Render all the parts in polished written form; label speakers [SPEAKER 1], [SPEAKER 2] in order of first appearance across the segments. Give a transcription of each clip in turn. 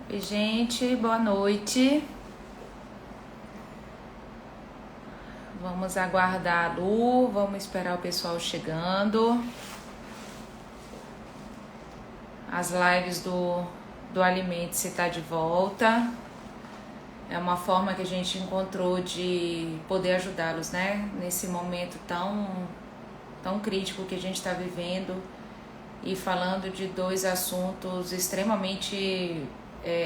[SPEAKER 1] Oi, gente, boa noite. Vamos aguardar a Lu, vamos esperar o pessoal chegando. As lives do Alimente-se está de volta. É uma forma que a gente encontrou de poder ajudá-los, né? Nesse momento tão crítico que a gente está vivendo e falando de dois assuntos extremamente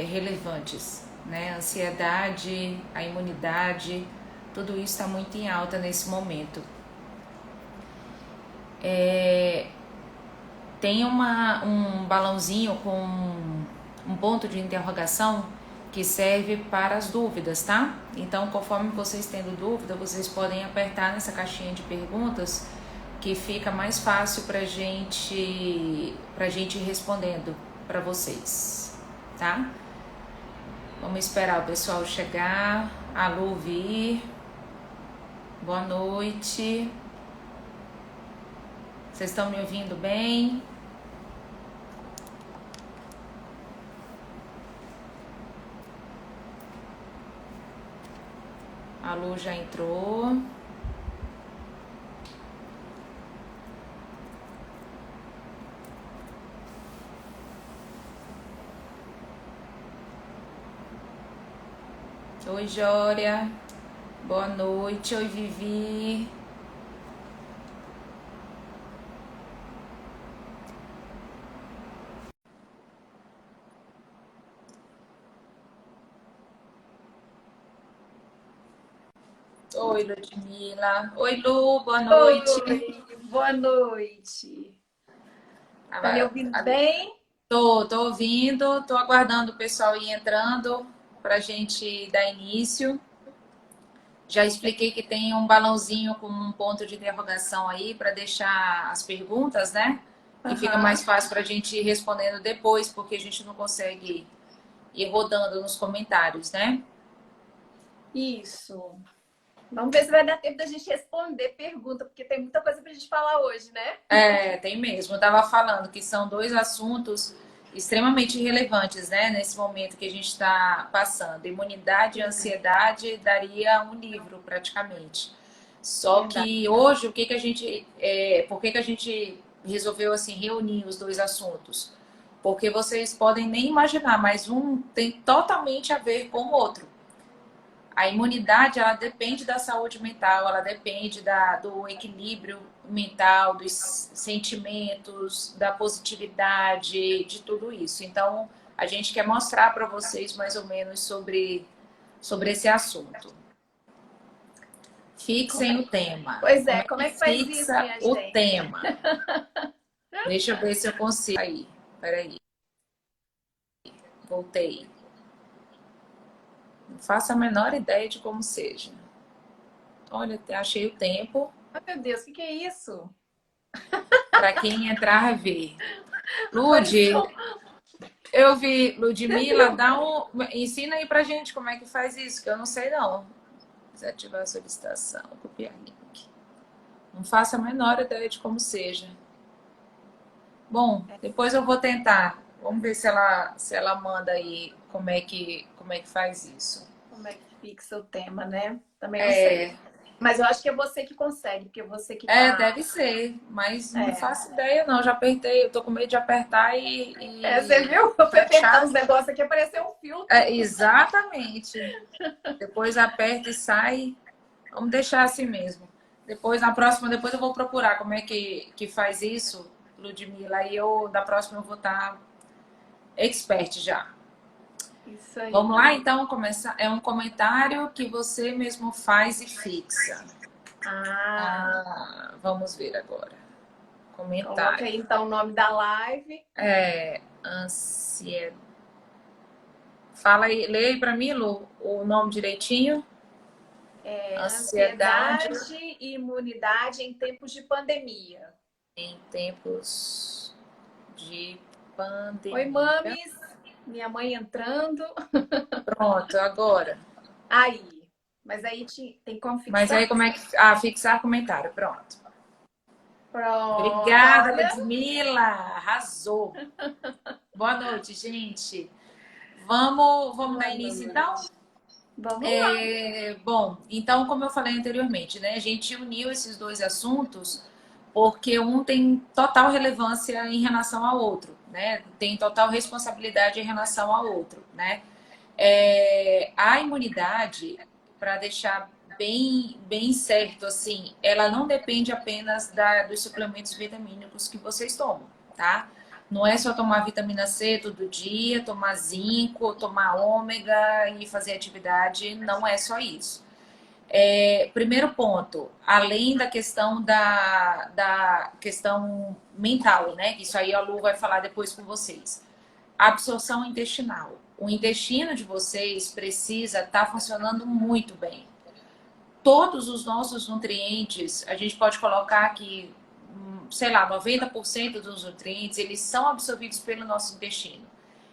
[SPEAKER 1] relevantes, né? A ansiedade, a imunidade, tudo isso está muito em alta nesse momento. Tem um balãozinho com um ponto de interrogação que serve para as dúvidas, tá? Então, conforme vocês tendo dúvida, vocês podem apertar nessa caixinha de perguntas que fica mais fácil pra gente ir respondendo para vocês, tá? Vamos esperar o pessoal chegar, a Lu vir. Boa noite. Vocês estão me ouvindo bem? A Lu já entrou. Oi, Jória. Boa noite. Oi, Vivi. Oi, Ludmila. Oi, Lu. Boa noite.
[SPEAKER 2] Oi, boa noite. Tá me ouvindo bem?
[SPEAKER 1] Tô ouvindo. Tô aguardando o pessoal ir entrando pra gente dar início. Já expliquei que tem um balãozinho com um ponto de interrogação aí para deixar as perguntas, né? Que fica
[SPEAKER 2] Aham,
[SPEAKER 1] mais fácil para a gente ir respondendo depois, porque a gente não consegue ir rodando nos comentários, né?
[SPEAKER 2] isso. Vamos ver se vai dar tempo da gente responder pergunta, porque tem muita coisa pra gente falar hoje, né?
[SPEAKER 1] Tem mesmo. Eu estava falando que são dois assuntos extremamente relevantes, né? Nesse momento que a gente está passando. Imunidade e ansiedade daria um livro, praticamente. Só
[SPEAKER 2] Verdade.
[SPEAKER 1] que hoje, por que que a gente resolveu assim reunir os dois assuntos? Porque vocês podem nem imaginar, mas um tem totalmente a ver com o outro. A imunidade, ela depende da saúde mental, ela depende do equilíbrio mental, dos sentimentos, da positividade, de tudo isso. Então, a gente quer mostrar para vocês mais ou menos sobre esse assunto. Fixem o tema.
[SPEAKER 2] Pois
[SPEAKER 1] Como
[SPEAKER 2] é,
[SPEAKER 1] é
[SPEAKER 2] como
[SPEAKER 1] que
[SPEAKER 2] é que faz isso,
[SPEAKER 1] fixa
[SPEAKER 2] minha
[SPEAKER 1] o
[SPEAKER 2] gente?
[SPEAKER 1] tema? Deixa eu ver se eu consigo. Aí, peraí. Voltei. Não faço a menor ideia de como seja. Olha, achei o tempo.
[SPEAKER 2] Ai, meu Deus, o que é isso?
[SPEAKER 1] Para quem entrar ver. Lud,
[SPEAKER 2] Apareceu.
[SPEAKER 1] eu vi, Ludmila, ensina aí pra gente como é que faz isso, que eu não sei não. Desativar a solicitação, copiar link. Não faço a menor ideia de como seja. Bom, depois eu vou tentar. Vamos ver se ela manda aí como é que faz isso.
[SPEAKER 2] Como é que fixa o tema, né? Também não sei. Mas eu acho que é você que consegue, porque você que tá.
[SPEAKER 1] Deve ser, mas não
[SPEAKER 2] É,
[SPEAKER 1] faço ideia não. Já apertei, eu tô com medo de apertar
[SPEAKER 2] você
[SPEAKER 1] e
[SPEAKER 2] viu? Eu fui apertar
[SPEAKER 1] fechar.
[SPEAKER 2] uns negócios aqui, apareceu um filtro.
[SPEAKER 1] Exatamente. Depois aperta e sai. Vamos deixar assim mesmo. Depois, na próxima, depois eu vou procurar como é que faz isso, Ludmila. E da próxima eu vou estar expert já.
[SPEAKER 2] Isso aí.
[SPEAKER 1] Vamos lá, então, começar. É um comentário que você mesmo faz e fixa.
[SPEAKER 2] Ah,
[SPEAKER 1] Vamos ver agora.
[SPEAKER 2] coloca aí
[SPEAKER 1] Comentário.
[SPEAKER 2] então o nome da live.
[SPEAKER 1] Ansiedade. Fala aí, lê aí pra mim, Lu, o nome direitinho. Ansiedade
[SPEAKER 2] Ansiedade e imunidade em tempos de pandemia.
[SPEAKER 1] em tempos de
[SPEAKER 2] Oi,
[SPEAKER 1] pandemia.
[SPEAKER 2] mames. Minha mãe entrando.
[SPEAKER 1] Pronto, agora.
[SPEAKER 2] Aí. Mas aí tem como
[SPEAKER 1] Mas
[SPEAKER 2] fixar?
[SPEAKER 1] aí como é que. Fixar comentário. Pronto.
[SPEAKER 2] Pronto,
[SPEAKER 1] Obrigada,
[SPEAKER 2] olha.
[SPEAKER 1] Ludmila. Arrasou. Boa noite, gente. Vamos dar início, então?
[SPEAKER 2] Vamos lá.
[SPEAKER 1] Bom, então, como eu falei anteriormente, né? A gente uniu esses dois assuntos porque um tem total relevância em relação ao outro, né? Tem total responsabilidade em relação ao outro, né? A imunidade, para deixar bem certo, assim, ela não depende apenas dos suplementos vitamínicos que vocês tomam, tá? Não é só tomar vitamina C todo dia, tomar zinco, tomar ômega e fazer atividade, não é só isso. Primeiro ponto, além da questão da questão mental, né? Isso aí a Lu vai falar depois com vocês. Absorção intestinal. O intestino de vocês precisa estar funcionando muito bem. Todos os nossos nutrientes, a gente pode colocar que, sei lá, 90% dos nutrientes, eles são absorvidos pelo nosso intestino.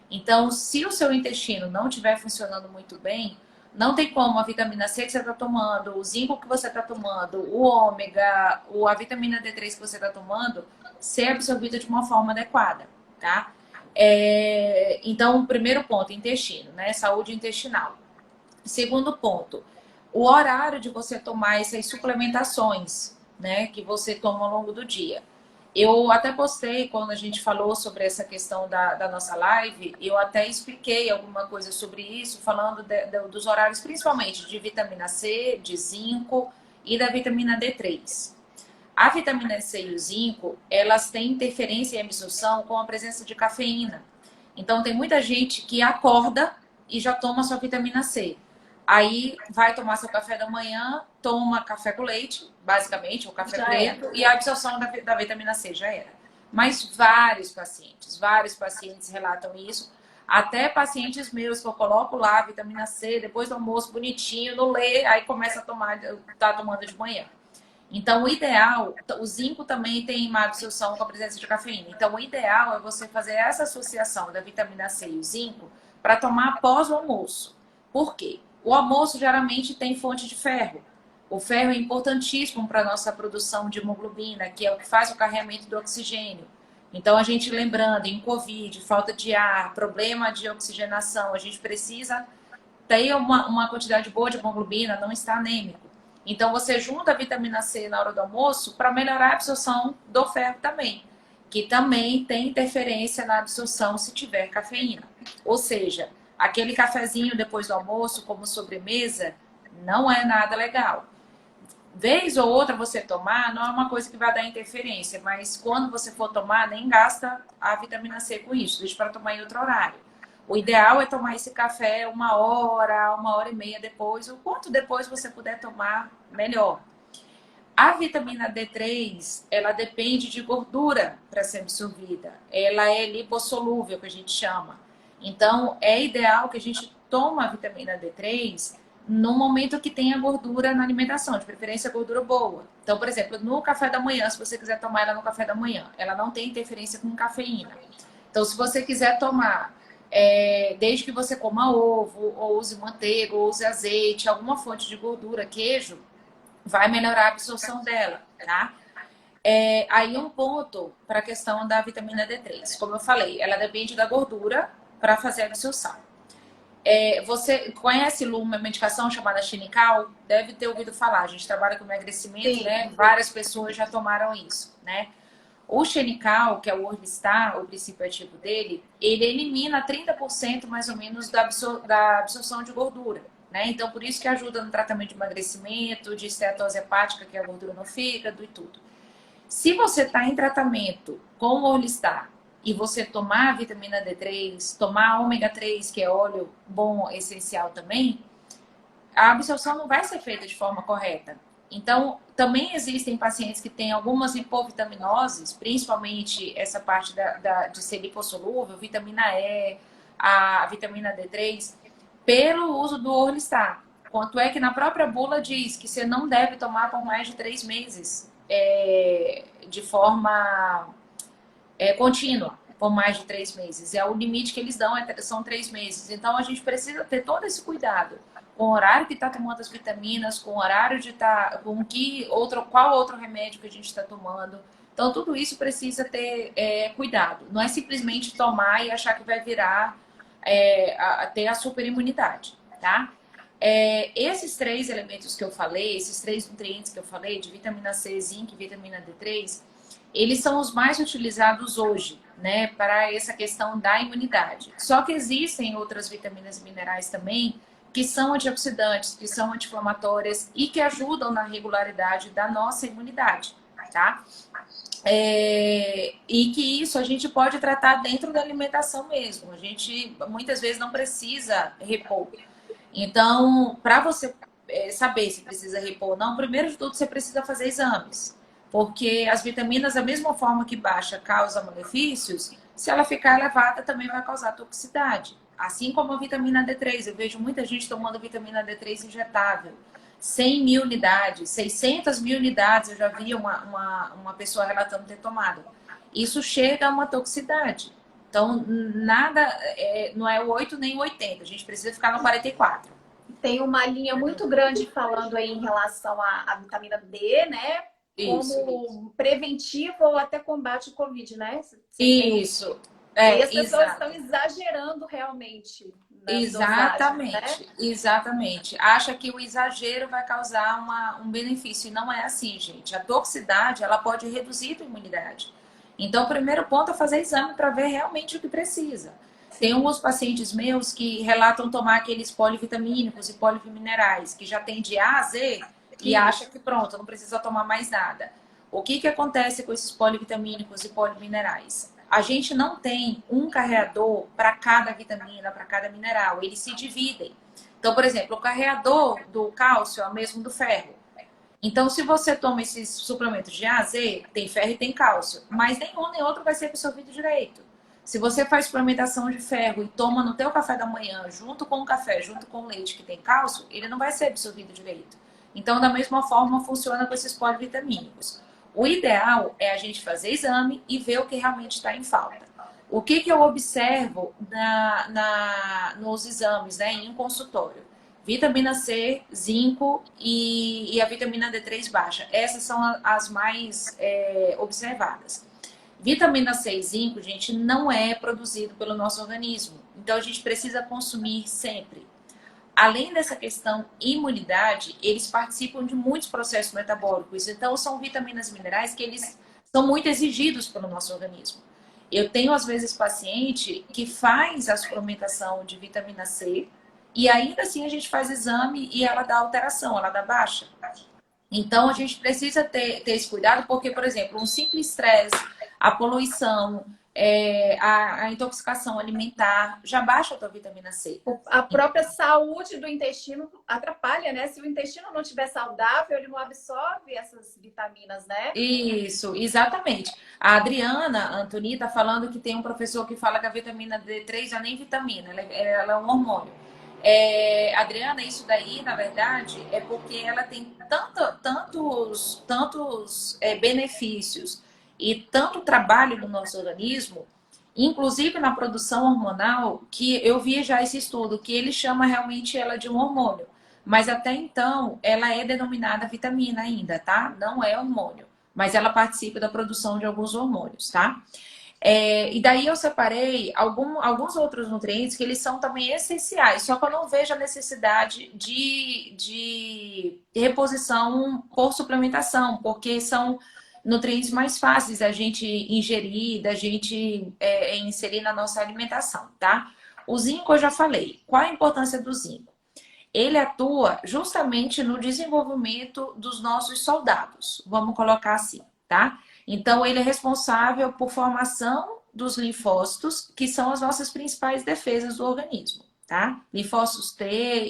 [SPEAKER 1] Então, se o seu intestino não estiver funcionando muito bem, não tem como a vitamina C que você está tomando, o zinco que você está tomando, o ômega, a vitamina D3 que você está tomando, ser absorvida de uma forma adequada, tá? Então, primeiro ponto, intestino, né? Saúde intestinal. Segundo ponto, o horário de você tomar essas suplementações, né? Que você toma ao longo do dia. Eu até postei quando a gente falou sobre essa questão da nossa live, eu até expliquei alguma coisa sobre isso, falando dos horários, principalmente de vitamina C, de zinco e da vitamina D3. A vitamina C e o zinco, elas têm interferência em absorção com a presença de cafeína. Então, tem muita gente que acorda e já toma sua vitamina C. Aí vai tomar seu café da manhã, toma café com leite, basicamente, ou café
[SPEAKER 2] Já
[SPEAKER 1] preto,
[SPEAKER 2] era.
[SPEAKER 1] e a absorção da vitamina C já era. Mas vários pacientes relatam isso. Até pacientes meus que eu coloco lá vitamina C, depois do almoço, bonitinho, não lê, aí começa a tomar, tá tomando de manhã. Então, o ideal, o zinco também tem má absorção com a presença de cafeína. Então, o ideal é você fazer essa associação da vitamina C e o zinco para tomar após o almoço. Por quê? O almoço geralmente tem fonte de ferro. O ferro é importantíssimo para a nossa produção de hemoglobina, que é o que faz o carregamento do oxigênio. Então, a gente lembrando, em Covid, falta de ar, problema de oxigenação, a gente precisa ter uma quantidade boa de hemoglobina, não está anêmico. Então, você junta a vitamina C na hora do almoço para melhorar a absorção do ferro também, que também tem interferência na absorção se tiver cafeína. Ou seja, aquele cafezinho depois do almoço, como sobremesa, não é nada legal. Vez ou outra você tomar, não é uma coisa que vai dar interferência, mas quando você for tomar, nem gasta a vitamina C com isso, deixa para tomar em outro horário. O ideal é tomar esse café 1 hora e meia depois, o quanto depois você puder tomar, melhor. A vitamina D3, ela depende de gordura para ser absorvida. Ela é lipossolúvel, que a gente chama. Então, é ideal que a gente tome a vitamina D3 no momento que tenha gordura na alimentação, de preferência gordura boa. Então, por exemplo, no café da manhã, se você quiser tomar ela no café da manhã, ela não tem interferência com cafeína. Então, se você quiser tomar, desde que você coma ovo, ou use manteiga, ou use azeite, alguma fonte de gordura, queijo, vai melhorar a absorção dela, tá? Aí um ponto para a questão da vitamina D3. Como eu falei, ela depende da gordura para fazer a absorção. Você conhece, Lu, uma medicação chamada Xenical? Deve ter ouvido falar. A gente trabalha com emagrecimento,
[SPEAKER 2] Sim.
[SPEAKER 1] né? Várias pessoas já tomaram isso, né? O Xenical, que é o Orlistar, o princípio ativo dele, ele elimina 30% mais ou menos da absorção de gordura, né? Então, por isso que ajuda no tratamento de emagrecimento, de esteatose hepática, que é a gordura no fígado e tudo. Se você está em tratamento com o Orlistar e você tomar a vitamina D3, tomar ômega 3, que é óleo bom, essencial também, a absorção não vai ser feita de forma correta. Então, também existem pacientes que têm algumas hipovitaminoses, principalmente essa parte de ser lipossolúvel, vitamina E, a vitamina D3, pelo uso do Orlistar. Quanto é que na própria bula diz que você não deve tomar por mais de 3 meses de forma contínua, por mais de 3 meses. O limite que eles dão são 3 meses. Então, a gente precisa ter todo esse cuidado com o horário que está tomando as vitaminas, com o horário de estar, qual outro remédio que a gente está tomando. Então, tudo isso precisa ter cuidado. Não é simplesmente tomar e achar que vai virar ter a superimunidade, tá? Esses 3 elementos que eu falei, esses 3 nutrientes que eu falei, de vitamina C, zinco e vitamina D3, eles são os mais utilizados hoje, né, para essa questão da imunidade. Só que existem outras vitaminas e minerais também que são antioxidantes, que são anti-inflamatórias e que ajudam na regularidade da nossa imunidade, tá? E que isso a gente pode tratar dentro da alimentação mesmo. A gente muitas vezes não precisa repor. Então, para você saber se precisa repor ou não, primeiro de tudo você precisa fazer exames. Porque as vitaminas, da mesma forma que baixa causa malefícios, se ela ficar elevada também vai causar toxicidade. Assim como a vitamina D3. Eu vejo muita gente tomando vitamina D3 injetável. 100 mil unidades, 600 mil unidades, eu já vi uma pessoa relatando ter tomado. Isso chega a uma toxicidade. Então, nada, não é o 8 nem o 80. A gente precisa ficar no 44.
[SPEAKER 2] Tem uma linha muito grande falando aí em relação à vitamina D, né? Como preventivo ou até combate ao Covid, né?
[SPEAKER 1] Isso.
[SPEAKER 2] E as pessoas estão exagerando realmente.
[SPEAKER 1] Exatamente,
[SPEAKER 2] dosagens, né?
[SPEAKER 1] exatamente. Acha que o exagero vai causar um benefício. E não é assim, gente. A toxicidade, ela pode reduzir a imunidade. Então, o primeiro ponto é fazer exame para ver realmente o que precisa. Tem alguns pacientes meus que relatam tomar aqueles polivitamínicos e poliviminerais, que já tem de A a Z e acha que pronto, não precisa tomar mais nada. O que acontece com esses polivitamínicos e poliminerais? A gente não tem um carreador para cada vitamina, para cada mineral. Eles se dividem. Então, por exemplo, o carreador do cálcio é o mesmo do ferro. Então, se você toma esses suplementos de A a Z, tem ferro e tem cálcio, mas nenhum nem outro vai ser absorvido direito. Se você faz suplementação de ferro e toma no teu café da manhã, junto com o café, junto com o leite que tem cálcio, ele não vai ser absorvido direito. Então, da mesma forma, funciona com esses polivitamínicos. O ideal é a gente fazer exame e ver o que realmente está em falta. O que eu observo nos exames, né, em um consultório? Vitamina C, zinco e a vitamina D3 baixa. Essas são as mais observadas. Vitamina C e zinco, gente, não é produzido pelo nosso organismo. Então, a gente precisa consumir sempre. Além dessa questão imunidade, eles participam de muitos processos metabólicos. Então, são vitaminas e minerais que eles são muito exigidos pelo nosso organismo. Eu tenho, às vezes, paciente que faz a suplementação de vitamina C e ainda assim a gente faz exame e ela dá alteração, ela dá baixa. Então, a gente precisa ter esse cuidado porque, por exemplo, um simples estresse, a poluição, a intoxicação alimentar já baixa a tua vitamina C.
[SPEAKER 2] A própria saúde do intestino atrapalha, né? Se o intestino não estiver saudável, ele não absorve essas vitaminas, né?
[SPEAKER 1] Isso, exatamente. A Adriana Antoni está falando que tem um professor que fala que a vitamina D3 já nem vitamina, ela é um hormônio. Adriana, isso daí, na verdade, é porque ela tem tantos benefícios e tanto trabalho no nosso organismo, inclusive na produção hormonal, que eu vi já esse estudo, que ele chama realmente ela de um hormônio. Mas até então, ela é denominada vitamina ainda, tá? Não é hormônio. Mas ela participa da produção de alguns hormônios, tá? E daí eu separei alguns outros nutrientes que eles são também essenciais, só que eu não vejo a necessidade de reposição por suplementação, porque são nutrientes mais fáceis da gente ingerir, da gente inserir na nossa alimentação, tá? O zinco eu já falei. Qual a importância do zinco? Ele atua justamente no desenvolvimento dos nossos soldados, vamos colocar assim, tá? Então, ele é responsável por formação dos linfócitos, que são as nossas principais defesas do organismo, tá? Linfócitos T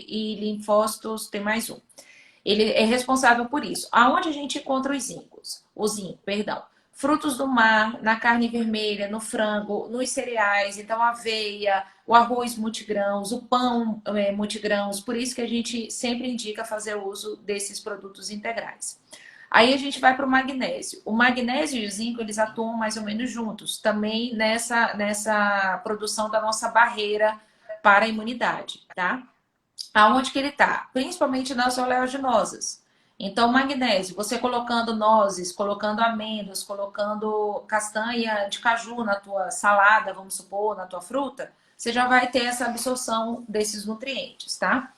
[SPEAKER 1] e linfócitos T mais um. Ele é responsável por isso. Aonde a gente encontra os zincos? O zinco, perdão. Frutos do mar, na carne vermelha, no frango, nos cereais, então aveia, o arroz multigrãos, o pão multigrãos. Por isso que a gente sempre indica fazer uso desses produtos integrais. Aí a gente vai para o magnésio. O magnésio e o zinco, eles atuam mais ou menos juntos, também nessa produção da nossa barreira para a imunidade, tá? Aonde que ele está? Principalmente nas oleaginosas. Então, magnésio, você colocando nozes, colocando amêndoas, colocando castanha de caju na tua salada, vamos supor, na tua fruta, você já vai ter essa absorção desses nutrientes, tá?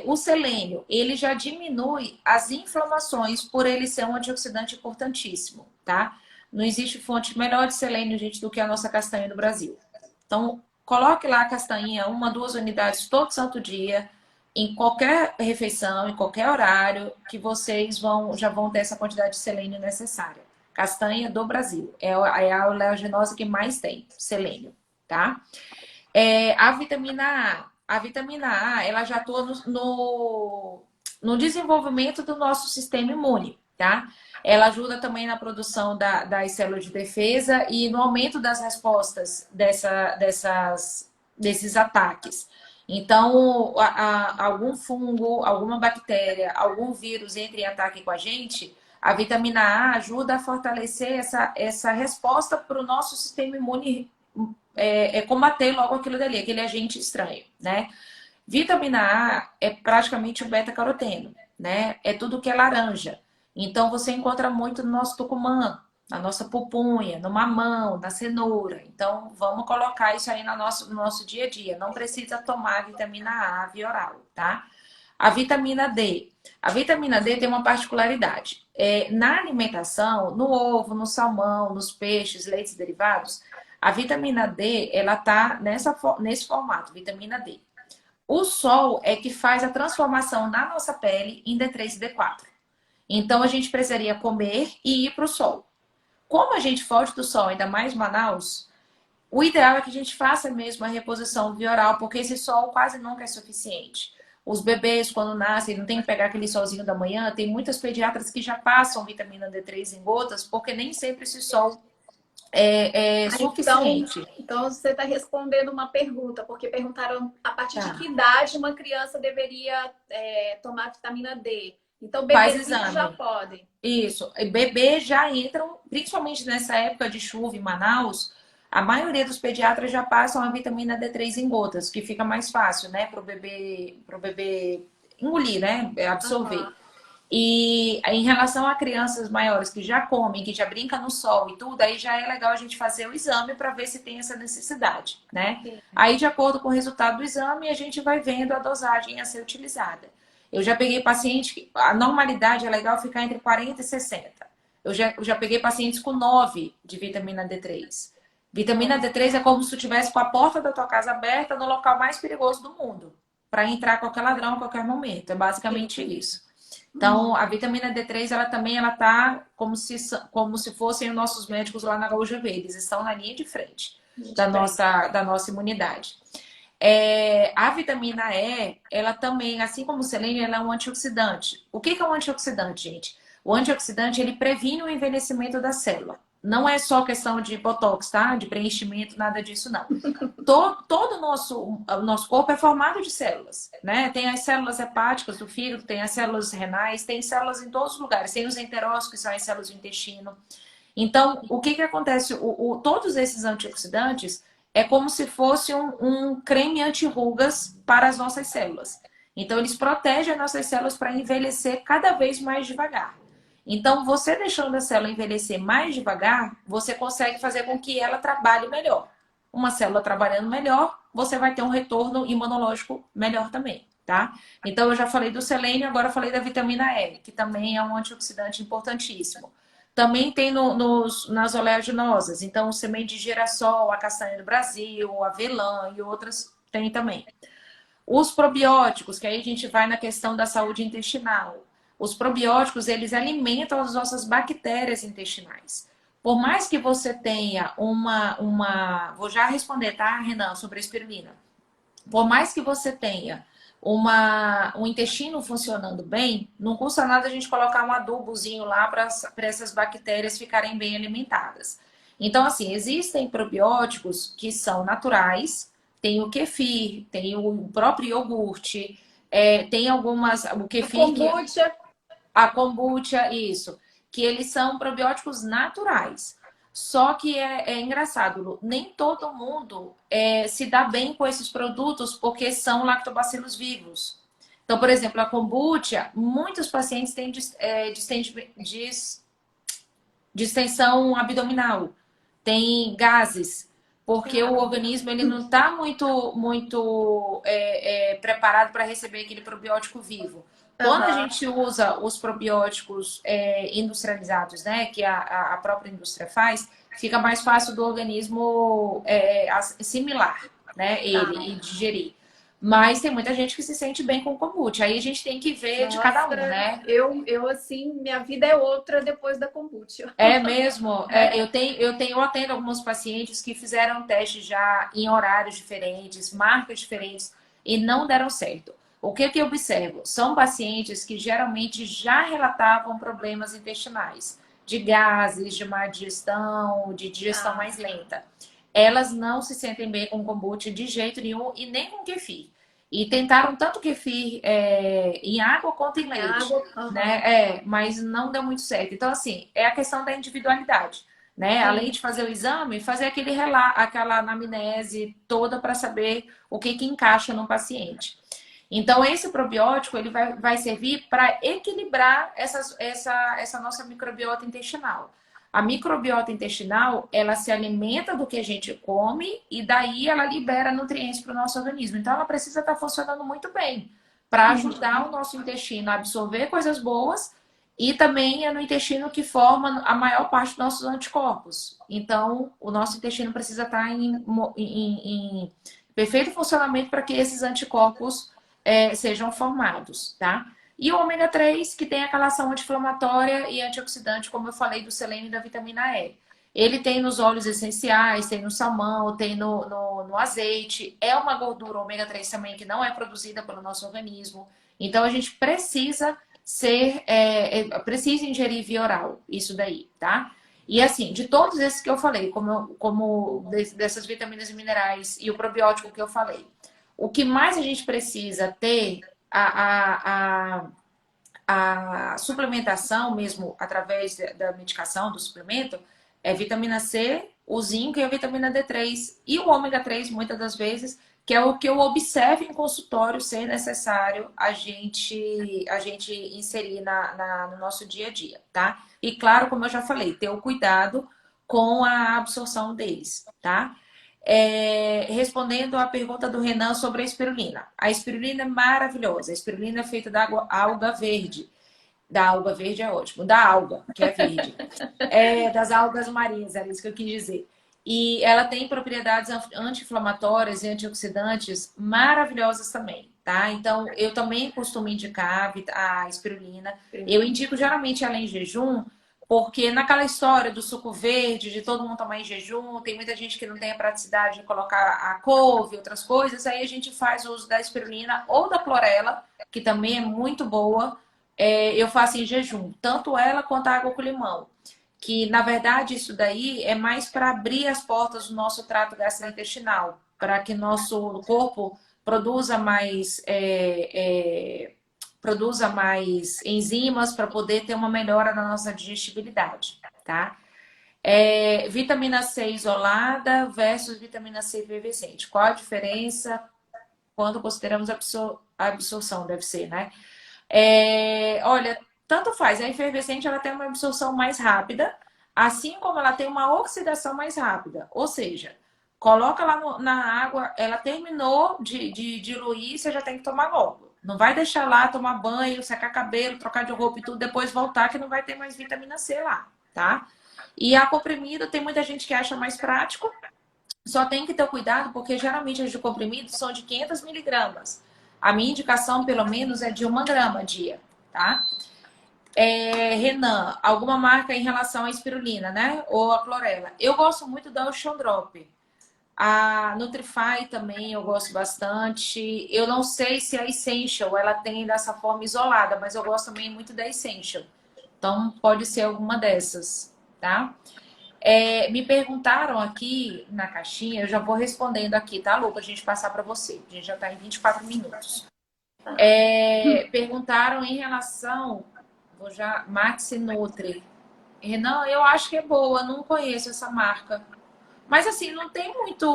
[SPEAKER 1] O selênio, ele já diminui as inflamações por ele ser um antioxidante importantíssimo, tá? Não existe fonte melhor de selênio, gente, do que a nossa castanha no Brasil. Então, coloque lá a castanha, 1, 2 unidades todo santo dia, em qualquer refeição, em qualquer horário, que vocês já vão ter essa quantidade de selênio necessária. Castanha do Brasil. É a oleaginosa que mais tem selênio, tá? A vitamina A. A vitamina A, ela já atua no desenvolvimento do nosso sistema imune, tá? Ela ajuda também na produção das células de defesa e no aumento das respostas desses ataques. Então, algum fungo, alguma bactéria, algum vírus entre em ataque com a gente, a vitamina A ajuda a fortalecer essa resposta para o nosso sistema imune combater logo aquilo dali, aquele agente estranho, né? Vitamina A é praticamente o beta-caroteno, né? É tudo que é laranja. Então, você encontra muito no nosso tucumã, na nossa pupunha, no mamão, na cenoura. Então, vamos colocar isso aí no nosso dia a dia. Não precisa tomar vitamina A via oral, tá? A vitamina D. A vitamina D tem uma particularidade. Na alimentação, no ovo, no salmão, nos peixes, leites derivados, a vitamina D, ela tá nesse formato, vitamina D. O sol é que faz a transformação na nossa pele em D3 e D4. Então, a gente precisaria comer e ir para o sol. Como a gente foge do sol, ainda mais Manaus, o ideal é que a gente faça mesmo a reposição via oral, porque esse sol quase nunca é suficiente. Os bebês, quando nascem, não tem que pegar aquele solzinho da manhã. Tem muitas pediatras que já passam vitamina D3 em gotas, porque nem sempre esse sol é suficiente.
[SPEAKER 2] Então você está respondendo uma pergunta, porque perguntaram a partir de que idade uma criança deveria tomar vitamina D. Então, bebês já podem.
[SPEAKER 1] Isso. Bebês já entram, principalmente nessa época de chuva em Manaus, a maioria dos pediatras já passam a vitamina D3 em gotas, que fica mais fácil, né, pro bebê engolir, né, absorver. Uhum. E em relação a crianças maiores que já comem, que já brincam no sol e tudo, aí já é legal a gente fazer o exame para ver se tem essa necessidade, né? Sim. Aí, de acordo com o resultado do exame, a gente vai vendo a dosagem a ser utilizada. Eu já peguei paciente que a normalidade é legal ficar entre 40 e 60. Eu já peguei pacientes com 9 de vitamina D3. Vitamina D3 é como se tu estivesse com a porta da tua casa aberta no local mais perigoso do mundo, para entrar qualquer ladrão a qualquer momento. É basicamente isso. Então, a vitamina D3, ela também tá como se fossem os nossos médicos lá na UGV. Eles estão na linha de frente da nossa imunidade. A vitamina E, ela também, assim como o selênio, ela é um antioxidante. O que é um antioxidante, gente? O antioxidante, ele previne o envelhecimento da célula. Não é só questão de botox, tá? De preenchimento, nada disso, não. Todo o nosso corpo é formado de células, né? Tem as células hepáticas do fígado, tem as células renais, tem células em todos os lugares. Tem os enterócitos, que são as células do intestino. Então, o que acontece? Todos esses antioxidantes é como se fosse um creme anti-rugas para as nossas células. Então, eles protegem as nossas células para envelhecer cada vez mais devagar. Então, você deixando a célula envelhecer mais devagar, você consegue fazer com que ela trabalhe melhor. Uma célula trabalhando melhor, você vai ter um retorno imunológico melhor também, tá? Então, eu já falei do selênio, agora eu falei da vitamina E, que também é um antioxidante importantíssimo. Também tem nas oleaginosas. Então, semente de girassol, a castanha do Brasil, a avelã e outras tem também. Os probióticos, que aí a gente vai na questão da saúde intestinal. Os probióticos, eles alimentam as nossas bactérias intestinais. Por mais que você tenha Vou já responder, tá, Renan, sobre a espirulina. Por mais que você tenha um intestino funcionando bem, não custa nada a gente colocar um adubozinho lá para essas bactérias ficarem bem alimentadas. Então, assim, existem probióticos que são naturais, tem o kefir, tem o próprio iogurte, tem algumas... O kefir, a kombucha, isso. Que eles são probióticos naturais. Só que é engraçado, Lu, nem todo mundo se dá bem com esses produtos porque são lactobacilos vivos. Então, por exemplo, a kombucha, muitos pacientes têm distensão abdominal, tem gases, porque o organismo ele não está muito preparado para receber aquele probiótico vivo. Quando a gente usa os probióticos industrializados, né, que a própria indústria faz, fica mais fácil do organismo assimilar, né, ele e digerir. Mas tem muita gente que se sente bem com o kombucha. Aí a gente tem que ver de cada um, né?
[SPEAKER 2] Eu assim, minha vida é outra depois da kombucha.
[SPEAKER 1] É mesmo. Eu atendo alguns pacientes que fizeram teste já em horários diferentes, marcas diferentes, e não deram certo. O que eu observo? São pacientes que geralmente já relatavam problemas intestinais, de gases, de má digestão, de digestão mais lenta. Elas não se sentem bem com kombucha de jeito nenhum e nem com kefir. E tentaram tanto kefir em água quanto em leite, né? Mas não deu muito certo. Então, assim, é a questão da individualidade, né? Além de fazer o exame, fazer aquela anamnese toda para saber o que encaixa no paciente. Então, esse probiótico ele vai servir para equilibrar essa nossa microbiota intestinal. A microbiota intestinal, ela se alimenta do que a gente come e daí ela libera nutrientes para o nosso organismo. Então, ela precisa estar funcionando muito bem para ajudar o nosso intestino a absorver coisas boas e também é no intestino que forma a maior parte dos nossos anticorpos. Então, o nosso intestino precisa estar em perfeito funcionamento para que esses anticorpos sejam formados, tá? E o ômega 3, que tem aquela ação anti-inflamatória e antioxidante, como eu falei, do selênio e da vitamina E. Ele tem nos óleos essenciais, tem no salmão, tem no azeite. É uma gordura ômega 3 também que não é produzida pelo nosso organismo. Então, a gente precisa precisa ingerir via oral, isso daí, tá? E assim, de todos esses que eu falei, como dessas vitaminas e minerais e o probiótico que eu falei, o que mais a gente precisa ter, a suplementação mesmo, através da medicação, do suplemento, é vitamina C, o zinco e a vitamina D3. E o ômega 3, muitas das vezes, que é o que eu observo em consultório ser necessário a gente inserir no nosso dia a dia, tá? E claro, como eu já falei, ter o cuidado com a absorção deles, tá? Respondendo à pergunta do Renan sobre a espirulina. A espirulina é maravilhosa. A espirulina é feita da alga verde. Da alga verde é ótimo. Da alga, que é verde. Das algas marinhas, era isso que eu quis dizer. E ela tem propriedades anti-inflamatórias e antioxidantes maravilhosas também, tá? Então, eu também costumo indicar a espirulina. Eu indico geralmente ela em jejum, porque naquela história do suco verde, de todo mundo tomar em jejum, tem muita gente que não tem a praticidade de colocar a couve, outras coisas, aí a gente faz o uso da espirulina ou da clorela, que também é muito boa. Eu faço em jejum, tanto ela quanto a água com limão. Que, na verdade, isso daí é mais para abrir as portas do nosso trato gastrointestinal, para que nosso corpo produza mais enzimas para poder ter uma melhora na nossa digestibilidade, tá? Vitamina C isolada versus vitamina C efervescente. Qual a diferença quando consideramos a absorção? Deve ser, né? Olha, tanto faz. A efervescente ela tem uma absorção mais rápida, assim como ela tem uma oxidação mais rápida. Ou seja, coloca lá na água, ela terminou de diluir, você já tem que tomar logo. Não vai deixar lá tomar banho, secar cabelo, trocar de roupa e tudo, depois voltar que não vai ter mais vitamina C lá, tá? E a comprimida, tem muita gente que acha mais prático, só tem que ter cuidado porque geralmente as de comprimido são de 500 miligramas. A minha indicação, pelo menos, é de 1 grama dia, tá? Renan, alguma marca em relação à espirulina, né? Ou a clorela? Eu gosto muito da Ocean Drop. A Nutrify também eu gosto bastante. Eu não sei se a Essential ela tem dessa forma isolada, mas eu gosto também muito da Essential. Então pode ser alguma dessas, tá? Me perguntaram aqui na caixinha, eu já vou respondendo aqui, tá, Lu? Pra gente passar para você. A gente já tá em 24 minutos. Perguntaram em relação, vou já, Maxi Nutri. Renan, eu acho que é boa, não conheço essa marca. Mas assim, não tem muita.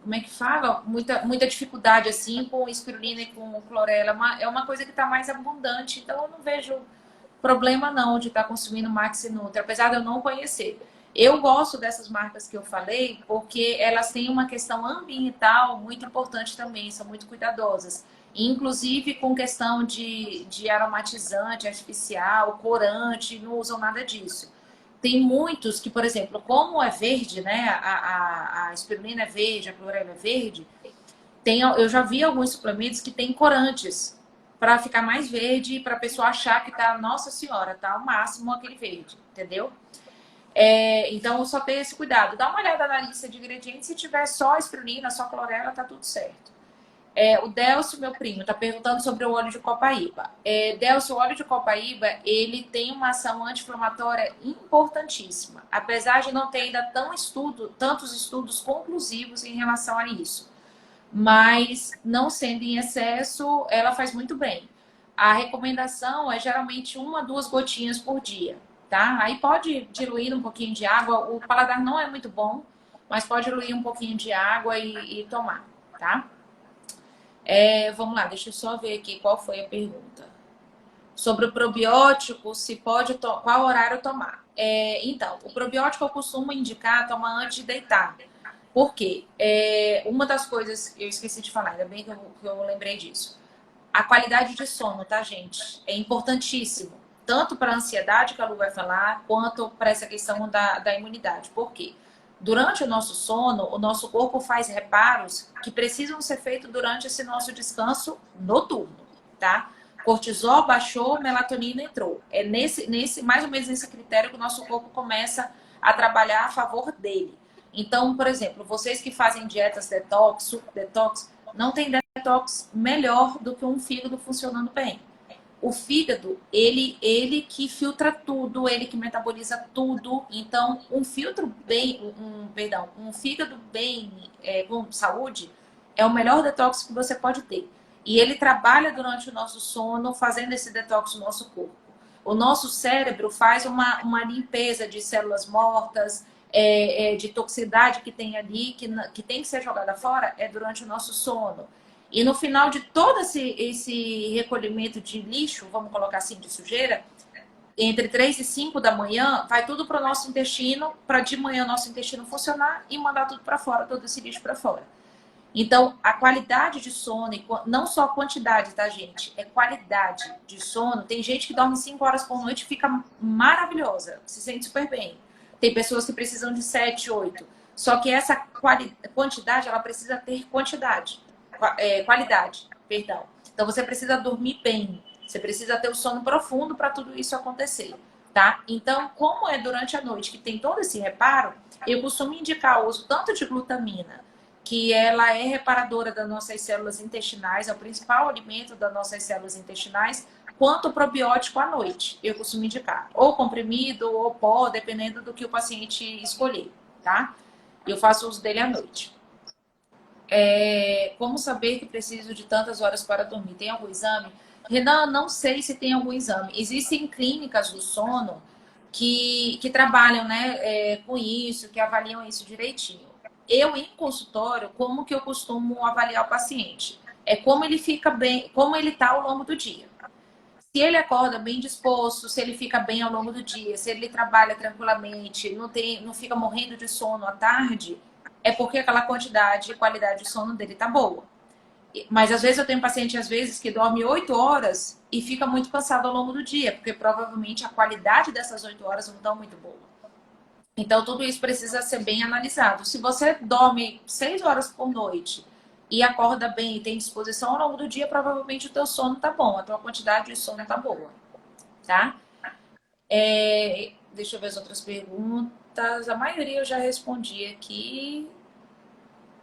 [SPEAKER 1] Como é que fala? Muita dificuldade assim com espirulina e com clorela. É uma coisa que está mais abundante, então eu não vejo problema não de estar consumindo Maxi Nutri, apesar de eu não conhecer. Eu gosto dessas marcas que eu falei porque elas têm uma questão ambiental muito importante também, são muito cuidadosas. Inclusive com questão de aromatizante artificial, corante, não usam nada disso. Tem muitos que, por exemplo, como é verde, né? A espirulina é verde, a clorela é verde, eu já vi alguns suplementos que têm corantes para ficar mais verde e para a pessoa achar que tá, nossa senhora, tá ao máximo aquele verde, entendeu? Então, só ter esse cuidado. Dá uma olhada na lista de ingredientes. Se tiver só espirulina, só clorela, tá tudo certo. O Delcio, meu primo, tá perguntando sobre o óleo de copaíba. Delcio, o óleo de copaíba, ele tem uma ação anti-inflamatória importantíssima. Apesar de não ter ainda tantos estudos conclusivos em relação a isso. Mas, não sendo em excesso, ela faz muito bem. A recomendação é geralmente 1 a 2 gotinhas por dia, tá? Aí pode diluir um pouquinho de água. O paladar não é muito bom, mas pode diluir um pouquinho de água e tomar, tá? Vamos lá, deixa eu só ver aqui qual foi a pergunta. Sobre o probiótico, se pode qual horário tomar? Então, o probiótico eu costumo indicar tomar antes de deitar. Por quê? Uma das coisas, eu esqueci de falar, ainda bem que eu lembrei disso. A qualidade de sono, tá, gente? É importantíssimo. Tanto para a ansiedade, que a Lu vai falar, quanto para essa questão da imunidade. Por quê? Durante o nosso sono, o nosso corpo faz reparos que precisam ser feitos durante esse nosso descanso noturno, tá? Cortisol baixou, melatonina entrou. É mais ou menos nesse critério que o nosso corpo começa a trabalhar a favor dele. Então, por exemplo, vocês que fazem dietas detox, detox, não tem detox melhor do que um fígado funcionando bem. O fígado, ele que filtra tudo, ele que metaboliza tudo. Então, um fígado bem, com saúde, é o melhor detox que você pode ter. E ele trabalha durante o nosso sono, fazendo esse detox no nosso corpo. O nosso cérebro faz uma limpeza de células mortas, de toxicidade que tem ali, que tem que ser jogada fora, durante o nosso sono. E no final de todo esse recolhimento de lixo, vamos colocar assim, de sujeira, entre 3 e 5 da manhã, vai tudo para o nosso intestino, para de manhã o nosso intestino funcionar e mandar tudo para fora, todo esse lixo para fora. Então, a qualidade de sono, não só a quantidade, tá, gente? É qualidade de sono. Tem gente que dorme 5 horas por noite e fica maravilhosa, se sente super bem. Tem pessoas que precisam de 7, 8. Só que essa quantidade, ela precisa ter qualidade, perdão. Então, você precisa dormir bem. Você precisa ter o sono profundo para tudo isso acontecer, tá? Então, como é durante a noite que tem todo esse reparo, eu costumo indicar o uso tanto de glutamina, que ela é reparadora das nossas células intestinais, é o principal alimento das nossas células intestinais, quanto o probiótico à noite. Eu costumo indicar, ou comprimido, ou pó, dependendo do que o paciente escolher, tá? Eu faço uso dele à noite. Como saber que preciso de tantas horas para dormir? Tem algum exame? Renan, não sei se tem algum exame. Existem clínicas do sono que trabalham, né, com isso, que avaliam isso direitinho. Eu, em consultório, como que eu costumo avaliar o paciente? É como ele fica bem, como ele está ao longo do dia. Se ele acorda bem disposto, se ele fica bem ao longo do dia, se ele trabalha tranquilamente, não fica morrendo de sono à tarde, é porque aquela quantidade e qualidade de sono dele tá boa. Mas às vezes eu tenho paciente, às vezes, que dorme 8 horas e fica muito cansado ao longo do dia, porque provavelmente a qualidade dessas 8 horas não está muito boa. Então, tudo isso precisa ser bem analisado. Se você dorme 6 horas por noite e acorda bem e tem disposição ao longo do dia, provavelmente o teu sono tá bom, a tua quantidade de sono tá boa, tá? Deixa eu ver as outras perguntas. A maioria eu já respondi aqui.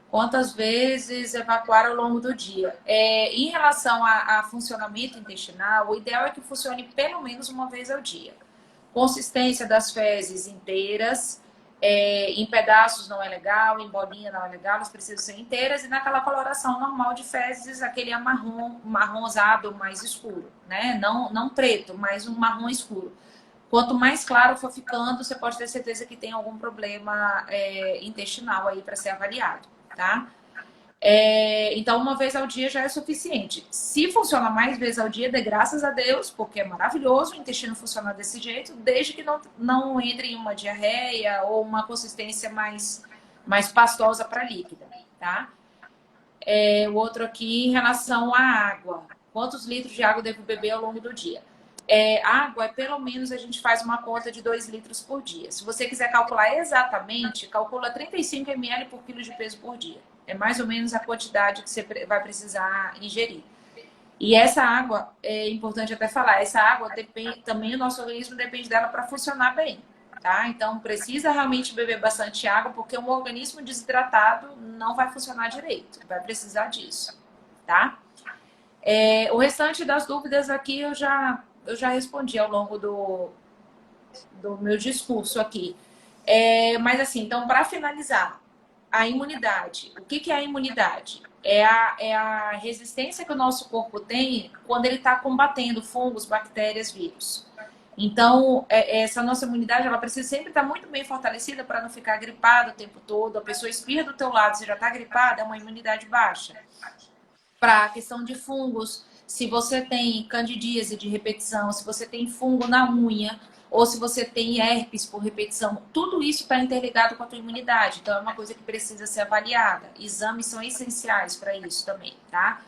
[SPEAKER 1] Quantas vezes evacuar ao longo do dia? Em relação a funcionamento intestinal, o ideal é que funcione pelo menos uma vez ao dia. Consistência das fezes inteiras, em pedaços não é legal, em bolinha não é legal, elas precisam ser inteiras e naquela coloração normal de fezes, aquele marronzado mais escuro, né? Não preto, mas um marrom escuro. Quanto mais claro for ficando, você pode ter certeza que tem algum problema intestinal aí para ser avaliado, tá? Então, uma vez ao dia já é suficiente. Se funciona mais vezes ao dia, dê graças a Deus, porque é maravilhoso o intestino funcionar desse jeito, desde que não entre em uma diarreia ou uma consistência mais pastosa para líquida, tá? O outro aqui em relação à água. Quantos litros de água eu devo beber ao longo do dia? Água, pelo menos a gente faz uma conta de 2 litros por dia. Se você quiser calcular exatamente, calcula 35 ml por quilo de peso por dia. É mais ou menos a quantidade que você vai precisar ingerir. E essa água, é importante até falar, essa água depende, também o nosso organismo depende dela para funcionar bem, tá? Então precisa realmente beber bastante água, porque um organismo desidratado não vai funcionar direito, vai precisar disso, tá? O restante das dúvidas aqui eu já respondi ao longo do meu discurso aqui. Mas assim, então para finalizar, a imunidade. O que é a imunidade? É a resistência que o nosso corpo tem quando ele está combatendo fungos, bactérias, vírus. Então, essa nossa imunidade, ela precisa sempre estar muito bem fortalecida para não ficar gripada o tempo todo. A pessoa espirra do teu lado, você já está gripada, é uma imunidade baixa. Para a questão de fungos, se você tem candidíase de repetição, se você tem fungo na unha, ou se você tem herpes por repetição, tudo isso está interligado com a tua imunidade. Então, é uma coisa que precisa ser avaliada. Exames são essenciais para isso também, tá?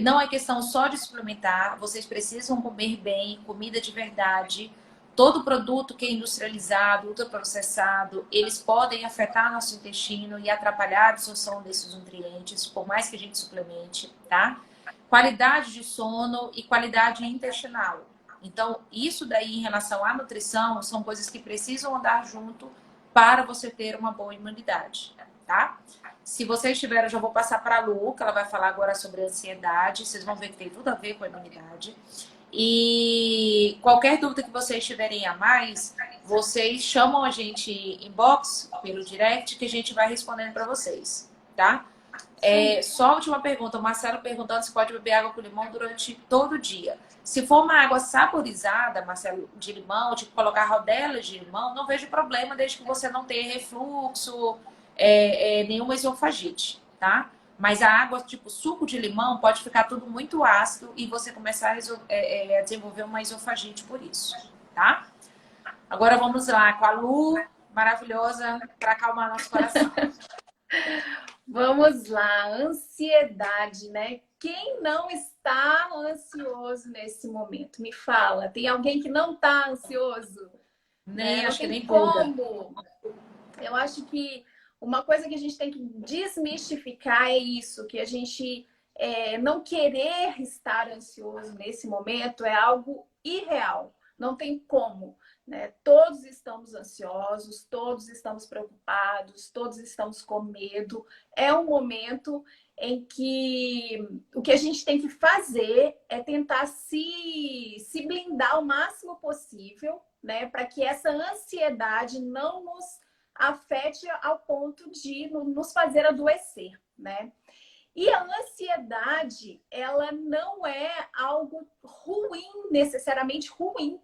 [SPEAKER 1] Não é questão só de suplementar, vocês precisam comer bem, comida de verdade. Todo produto que é industrializado, ultraprocessado, eles podem afetar nosso intestino e atrapalhar a absorção desses nutrientes, por mais que a gente suplemente, tá? Qualidade de sono e qualidade intestinal. Então, isso daí em relação à nutrição são coisas que precisam andar junto para você ter uma boa imunidade, tá? Se vocês tiverem, eu já vou passar para a Lu, que ela vai falar agora sobre ansiedade. Vocês vão ver que tem tudo a ver com a imunidade. E qualquer dúvida que vocês tiverem a mais, vocês chamam a gente inbox pelo direct que a gente vai respondendo para vocês, tá? Só a última pergunta, o Marcelo perguntando se pode beber água com limão durante todo o dia. Se for uma água saborizada, Marcelo, de limão, tipo colocar rodelas de limão, não vejo problema desde que você não tenha refluxo, nenhuma esofagite, tá? Mas a água, tipo suco de limão, pode ficar tudo muito ácido e você começar a desenvolver uma esofagite por isso, tá? Agora vamos lá com a Lu, maravilhosa, para acalmar nosso coração.
[SPEAKER 2] Vamos lá, ansiedade, né? Quem não está ansioso nesse momento? Me fala, tem alguém que não está ansioso?
[SPEAKER 1] Nem,
[SPEAKER 2] Não
[SPEAKER 1] acho que
[SPEAKER 2] tem
[SPEAKER 1] nem
[SPEAKER 2] como. Eu acho que uma coisa que a gente tem que desmistificar é isso, que a gente não querer estar ansioso nesse momento é algo irreal. Não tem como. Né? Todos estamos ansiosos, todos estamos preocupados, todos estamos com medo. É um momento em que o que a gente tem que fazer é tentar se blindar o máximo possível, né? Para que essa ansiedade não nos afete ao ponto de nos fazer adoecer, né? E a ansiedade, ela não é algo ruim, necessariamente ruim.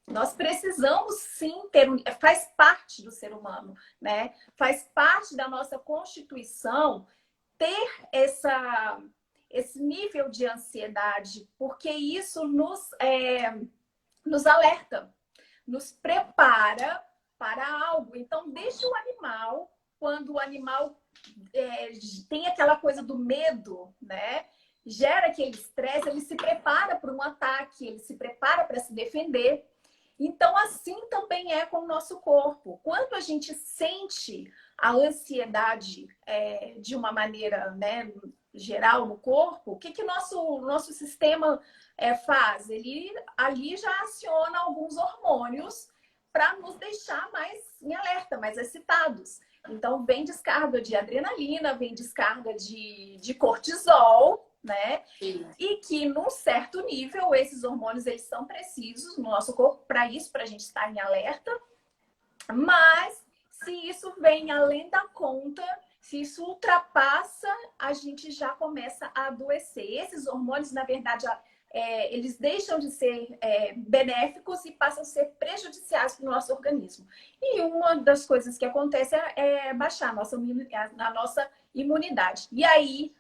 [SPEAKER 2] Nós precisamos sim faz parte do ser humano, né? Faz parte da nossa constituição ter esse nível de ansiedade, porque isso nos alerta, nos prepara para algo. Então, deixa o animal, quando o animal tem aquela coisa do medo, né? Gera aquele estresse, ele se prepara para um ataque, ele se prepara para se defender. Então, assim também é com o nosso corpo. Quando a gente sente a ansiedade de uma maneira, né, geral no corpo, o que nosso sistema faz? Ele ali já aciona alguns hormônios para nos deixar mais em alerta, mais excitados. Então, vem descarga de adrenalina, vem descarga de cortisol, né? Sim. E que, num certo nível, esses hormônios eles são precisos no nosso corpo para isso, para a gente estar em alerta. Mas, se isso vem além da conta, se isso ultrapassa, a gente já começa a adoecer. Esses hormônios, na verdade, eles deixam de ser benéficos e passam a ser prejudiciais para o nosso organismo. E uma das coisas que acontece é baixar a nossa imunidade. E aí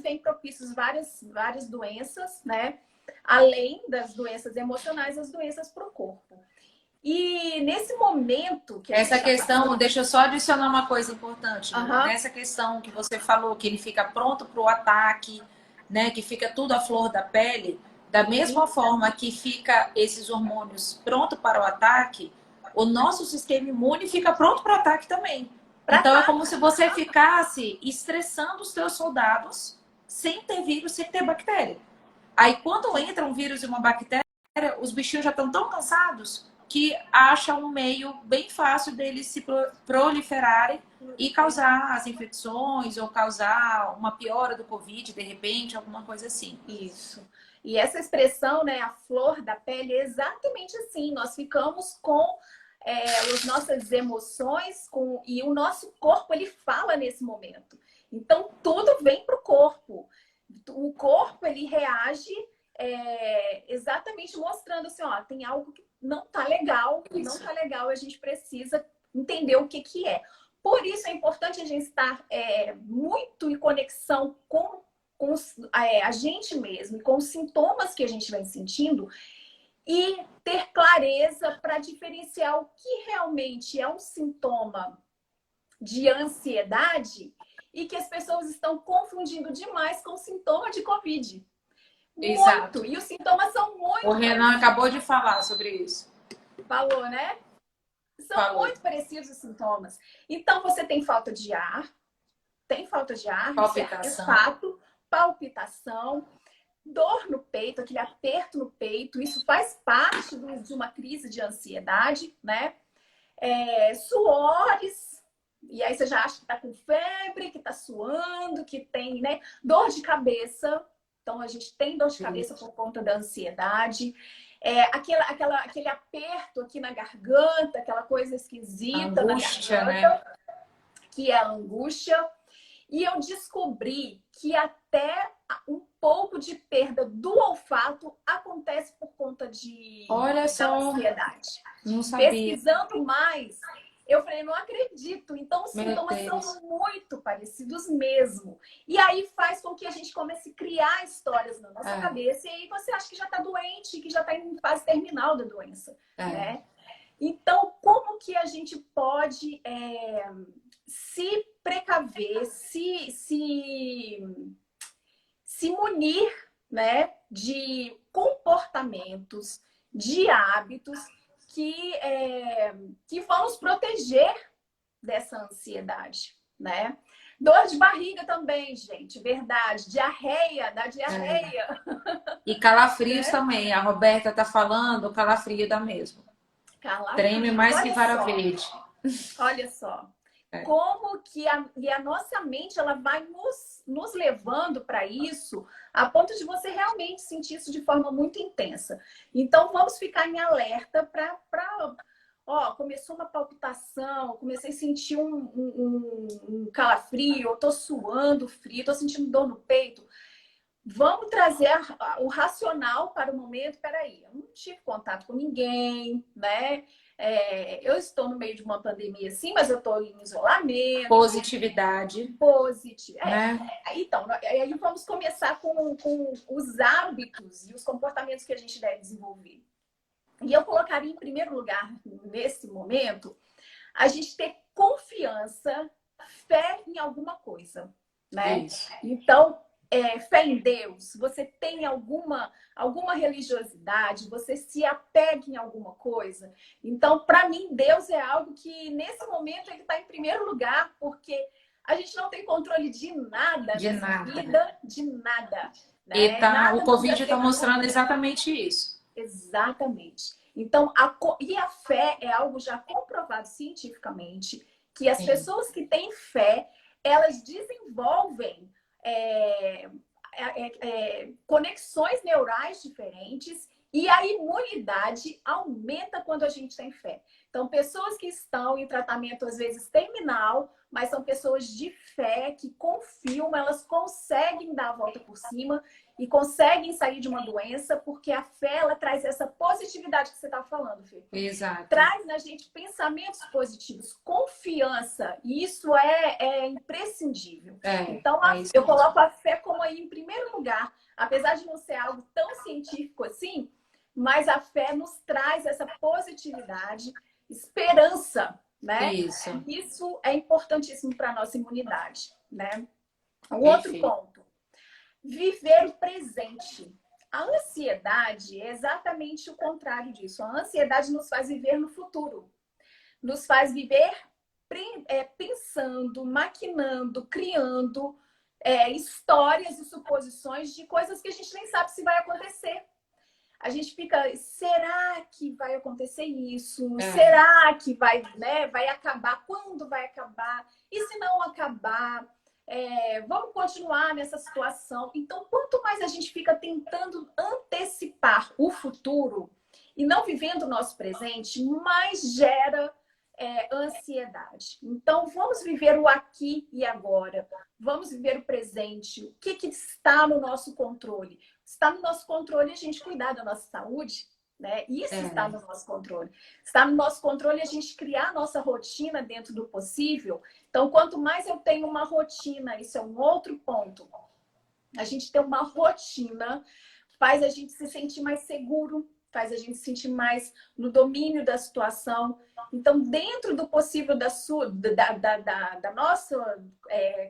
[SPEAKER 2] vem propícios várias doenças, né? Além das doenças emocionais, as doenças para o corpo. E nesse momento que a gente
[SPEAKER 1] Essa
[SPEAKER 2] está
[SPEAKER 1] questão,
[SPEAKER 2] passando...
[SPEAKER 1] deixa eu só adicionar uma coisa importante, Lu.
[SPEAKER 2] Aham.
[SPEAKER 1] Nessa questão que você falou, que ele fica pronto para o ataque, né? Que fica tudo à flor da pele, da mesma forma que fica esses hormônios pronto para o ataque, o nosso sistema imune fica pronto para o ataque também. Então é como se você ficasse estressando os seus soldados sem ter vírus, sem ter bactéria. Aí quando entra um vírus e uma bactéria, os bichinhos já estão tão cansados que acham um meio bem fácil deles se proliferarem e causar as infecções ou causar uma piora do Covid, de repente, alguma coisa assim.
[SPEAKER 2] Isso. E essa expressão, né, a flor da pele, é exatamente assim. Nós ficamos com as nossas emoções e o nosso corpo, ele fala nesse momento. Então, tudo vem para o corpo. O corpo, ele reage exatamente mostrando assim, ó, tem algo que não tá legal, não tá legal, a gente precisa entender o que que é. Por isso é importante a gente estar muito em conexão com a gente mesmo, com os sintomas que a gente vem sentindo e ter clareza para diferenciar o que realmente é um sintoma de ansiedade e que as pessoas estão confundindo demais com sintoma de Covid.
[SPEAKER 1] Exato.
[SPEAKER 2] Muito! E os sintomas são muito
[SPEAKER 1] O Renan acabou de falar sobre isso.
[SPEAKER 2] Falou, né? São muito parecidos os sintomas. Então, você tem falta de ar,
[SPEAKER 1] Palpitação.
[SPEAKER 2] isso é fato, palpitação, dor no peito, aquele aperto no peito, isso faz parte de uma crise de ansiedade, né? Suores, e aí você já acha que tá com febre, que tá suando, que tem, né? Dor de cabeça. Então, a gente tem dor de cabeça por conta da ansiedade. Aquele aperto aqui na garganta, aquela coisa esquisita
[SPEAKER 1] angústia,
[SPEAKER 2] na garganta,
[SPEAKER 1] né?
[SPEAKER 2] Que é a angústia. E eu descobri que até um pouco de perda do olfato acontece por conta da ansiedade.
[SPEAKER 1] Não sabia.
[SPEAKER 2] Pesquisando mais, eu falei, não acredito. Então, os
[SPEAKER 1] Meu
[SPEAKER 2] sintomas
[SPEAKER 1] Deus.
[SPEAKER 2] são muito parecidos mesmo. E aí faz com que a gente comece a criar histórias na nossa cabeça. E aí você acha que já está doente, que já está em fase terminal da doença. Né? Então, como que a gente pode se precaver, se munir, né, de comportamentos, de hábitos que vão nos proteger dessa ansiedade, né? Dor de barriga também, gente, verdade. Diarreia, dá diarreia.
[SPEAKER 1] E calafrios também. A Roberta tá falando, o calafrio dá mesmo. Treme mais que vara verde.
[SPEAKER 2] Olha só. Como que a nossa mente ela vai nos levando para isso, a ponto de você realmente sentir isso de forma muito intensa. Então, vamos ficar em alerta para... começou uma palpitação, comecei a sentir um calafrio, eu tô suando frio, tô sentindo dor no peito. Vamos trazer o racional para o momento. Peraí, eu não tive contato com ninguém, né? Eu estou no meio de uma pandemia, sim, mas eu estou em isolamento.
[SPEAKER 1] Positividade.
[SPEAKER 2] Então, aí vamos começar com os hábitos e os comportamentos que a gente deve desenvolver. E eu colocaria em primeiro lugar, nesse momento, a gente ter confiança, fé em alguma coisa, né?
[SPEAKER 1] Isso.
[SPEAKER 2] Então, fé em Deus, você tem alguma religiosidade, você se apega em alguma coisa. Então, para mim, Deus é algo que, nesse momento, ele está em primeiro lugar, porque a gente não tem controle de nada nessa vida, de nada. Né?
[SPEAKER 1] E o Covid está mostrando exatamente isso.
[SPEAKER 2] Exatamente. Então, a fé é algo já comprovado cientificamente, que as pessoas que têm fé, elas desenvolvem conexões neurais diferentes e a imunidade aumenta quando a gente tem fé. Então, pessoas que estão em tratamento, às vezes, terminal, mas são pessoas de fé, que confiam, elas conseguem dar a volta por cima e conseguem sair de uma doença, porque a fé, ela traz essa positividade que você está falando, Fê.
[SPEAKER 1] Exato.
[SPEAKER 2] Traz na gente pensamentos positivos, confiança, e isso é imprescindível. Então, eu coloco a fé como aí em primeiro lugar, apesar de não ser algo tão científico assim, mas a fé nos traz essa positividade, esperança, né? Isso é importantíssimo para a nossa imunidade, né? Um outro ponto, viver o presente. A ansiedade é exatamente o contrário disso. A ansiedade nos faz viver no futuro, nos faz viver pensando, maquinando, criando histórias e suposições de coisas que a gente nem sabe se vai acontecer. A gente fica, será que vai acontecer isso? Será que vai, né, vai acabar? Quando vai acabar? E se não acabar? Vamos continuar nessa situação. Então, quanto mais a gente fica tentando antecipar o futuro e não vivendo o nosso presente, mais gera ansiedade. Então, vamos viver o aqui e agora. Vamos viver o presente. O que está no nosso controle? Está no nosso controle a gente cuidar da nossa saúde, né? Isso está no nosso controle. Está no nosso controle a gente criar a nossa rotina dentro do possível. Então, quanto mais eu tenho uma rotina, isso é um outro ponto. A gente ter uma rotina faz a gente se sentir mais seguro, faz a gente se sentir mais no domínio da situação. Então, dentro do possível da nossa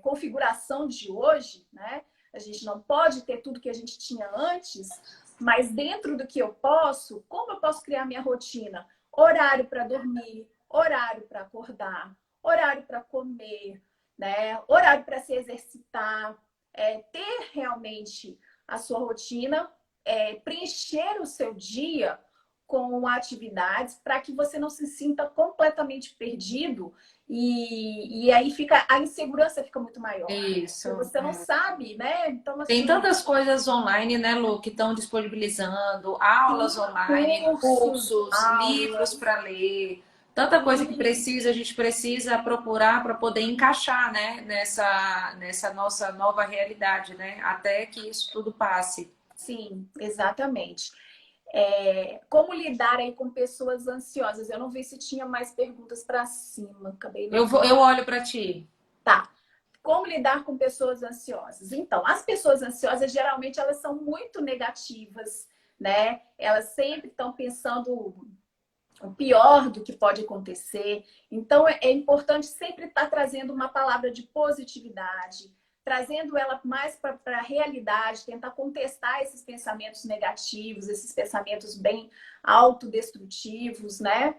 [SPEAKER 2] configuração de hoje, né? A gente não pode ter tudo que a gente tinha antes, mas dentro do que eu posso, como eu posso criar minha rotina? Horário para dormir, horário para acordar, horário para comer, né? Horário para se exercitar, ter realmente a sua rotina, preencher o seu dia com atividades para que você não se sinta completamente perdido e aí a insegurança fica muito maior.
[SPEAKER 1] Isso.
[SPEAKER 2] Porque você não sabe, né? Então, assim,
[SPEAKER 1] tem tantas coisas online, né, Lu, que estão disponibilizando aulas online, cursos, livros para ler, tanta coisa que a gente precisa procurar para poder encaixar, né, nessa nossa nova realidade, né, até que isso tudo passe.
[SPEAKER 2] Sim, exatamente. Como lidar aí com pessoas ansiosas? Eu não vi se tinha mais perguntas para cima. Acabei não...
[SPEAKER 1] Eu olho para ti.
[SPEAKER 2] Tá. Como lidar com pessoas ansiosas? Então, as pessoas ansiosas, geralmente, elas são muito negativas, né? Elas sempre estão pensando o pior do que pode acontecer. Então, é importante sempre estar trazendo uma palavra de positividade, trazendo ela mais para a realidade, tentar contestar esses pensamentos negativos, esses pensamentos bem autodestrutivos, né?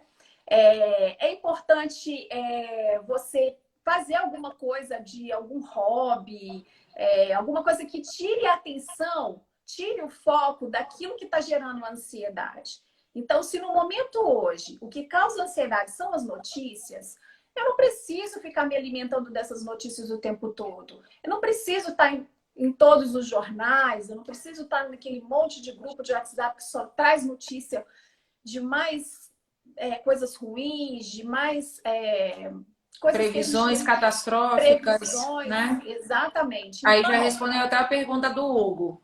[SPEAKER 2] É importante você fazer alguma coisa de algum hobby, alguma coisa que tire a atenção, tire o foco daquilo que está gerando ansiedade. Então, se no momento hoje o que causa ansiedade são as notícias, eu não preciso ficar me alimentando dessas notícias o tempo todo. Eu não preciso estar em todos os jornais, eu não preciso estar naquele monte de grupo de WhatsApp que só traz notícia de mais coisas ruins, de mais coisas
[SPEAKER 1] previsões catastróficas,
[SPEAKER 2] previsões,
[SPEAKER 1] né?
[SPEAKER 2] Exatamente.
[SPEAKER 1] Aí então, já respondeu até a pergunta do Hugo,